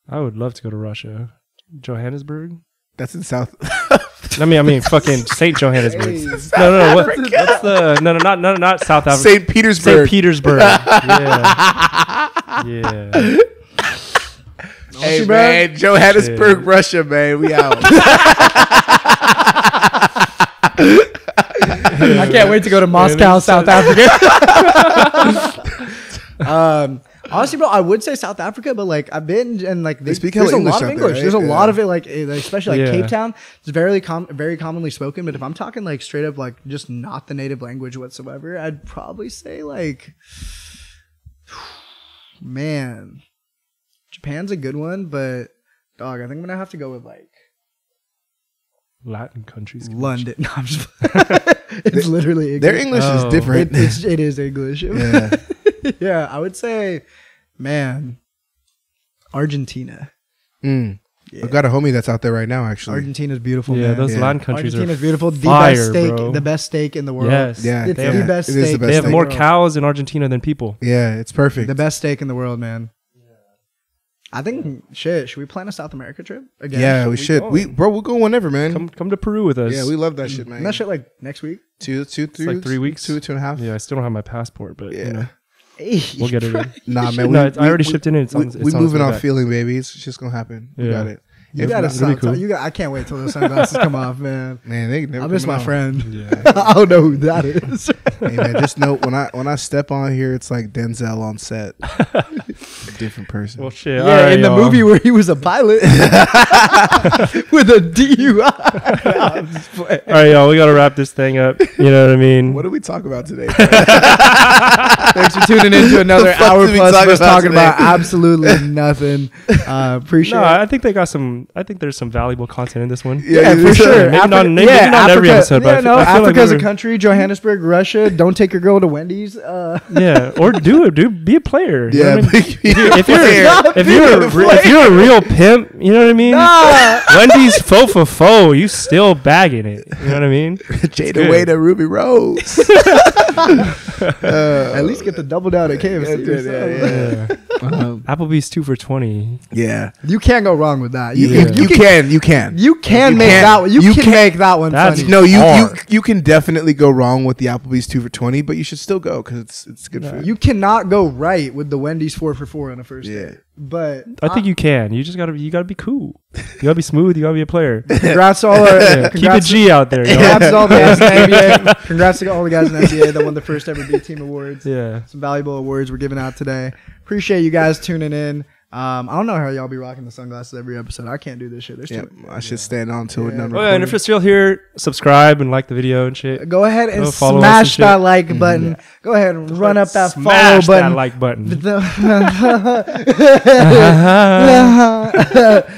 I would love to go to Russia. Johannesburg. That's in South. I mean, fucking Saint Johannesburg. No. What's the? No, not South Africa. St. Petersburg. St. Petersburg. Yeah. Hey, man, Johannesburg, shit. Russia, man. We out. I can't wait to go to Moscow, South Africa. Honestly, bro, I would say South Africa, but like I've been and like they speak there's a English lot of out English. there, There's a right? lot of it, like especially like Yeah. Cape Town. It's very commonly spoken. But if I'm talking like straight up like just not the native language whatsoever, I'd probably say like, man, Japan's a good one, but dog, I think I'm gonna have to go with like Latin countries. London. No, I'm just it's literally English. Their English is different. It is English. Yeah. Yeah, I would say, man, Argentina. Yeah. Yeah. I've got a homie that's out there right now, actually. Argentina's beautiful. Yeah, man. those Latin countries Argentina's are beautiful. fire, The best steak in the world. Yes. Yeah, It's yeah. the best It is steak. the best They have steak. more cows in Argentina than people. Yeah, it's perfect. The best steak in the world, man. I think should we plan a South America trip again? Yeah, we should. go? We'll go whenever, man. Come to Peru with us. Yeah, we love that shit, man. And that shit like next week. Two, like 3 weeks. 2.5. Yeah, I still don't have my passport, but Yeah. you know, Hey, we'll get it in. Nah, man. No, I already shipped it in. It's on We its moving way on back. feeling, baby. It's just gonna happen. We Yeah. got it. You If gotta not- stop. cool. I can't wait till those sunglasses come off, man. Man, they never. I miss coming my out. friend. Yeah. I don't know who that is. Hey man, just know when I step on here, it's like Denzel on set. A different person. Well, shit. Yeah, all right, in the y'all. movie where he was a pilot with a DUI. No, I'm just playing. All right, y'all. We gotta wrap this thing up. You know what I mean? What did we talk about today? Thanks for tuning in to another The fuck hour did we plus talk of us about talking today? about absolutely nothing. Appreciate No, it. I think they got some. I think there's some valuable content in this one. Yeah, you for said- sure. Maybe not every episode, but I feel like Africa's a we're- country. Johannesburg, Russia. Don't take your girl to Wendy's. Yeah, or do it, dude. Be a player. You Yeah, know what I mean? if if you're a real pimp, you know what I mean. Nah. Wendy's fo, you still bagging it. You know what I mean? Jada good. Way to Ruby Rose. At least get the double down at KFC. or something. Applebee's 2 for $20. Yeah, You can't go wrong with that. you can. You can make can. that one. You You can can. make that one That's funny. No, hard. you can definitely go wrong with the Applebee's 2 for $20, but you should still go because it's good food. You cannot go right with the Wendy's 4 for $4 on a first Yeah. date. But I think you can. You just gotta be cool. You gotta be smooth. You gotta be a player. congrats to all our Yeah, keep a congrats G out there. Yo. Congrats to all the guys in the NBA. Congrats to all the guys in the NBA that won the first ever B Team Awards. Yeah. Some valuable awards we're giving out today. Appreciate you guys tuning in. I don't know how y'all be rocking the sunglasses every episode. I can't do this shit. There's Yeah, too I should stand on to it. Yeah. Number Oh yeah, and if you're still here, subscribe and like the video and shit. Go ahead and Go follow us smash and that shit. like button. Go ahead and run up that follow Smash button. that like button. Go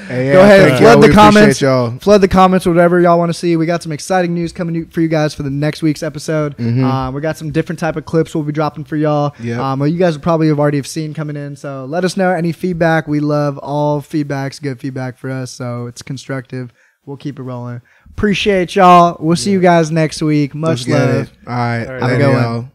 Hey, ahead and thank y'all. flood the We comments. appreciate y'all. Flood the comments, whatever y'all want to see. We got some exciting news coming for you guys for the next week's episode. We got some different type of clips we'll be dropping for y'all. Yep. Well, you guys probably have already seen coming in. So let us know any feedback. We love all feedback's good feedback for us. So it's constructive. We'll keep it rolling. Appreciate y'all. We'll see you guys next week. Much Let's get love. it. All right. All right. Have a Later, good one. y'all.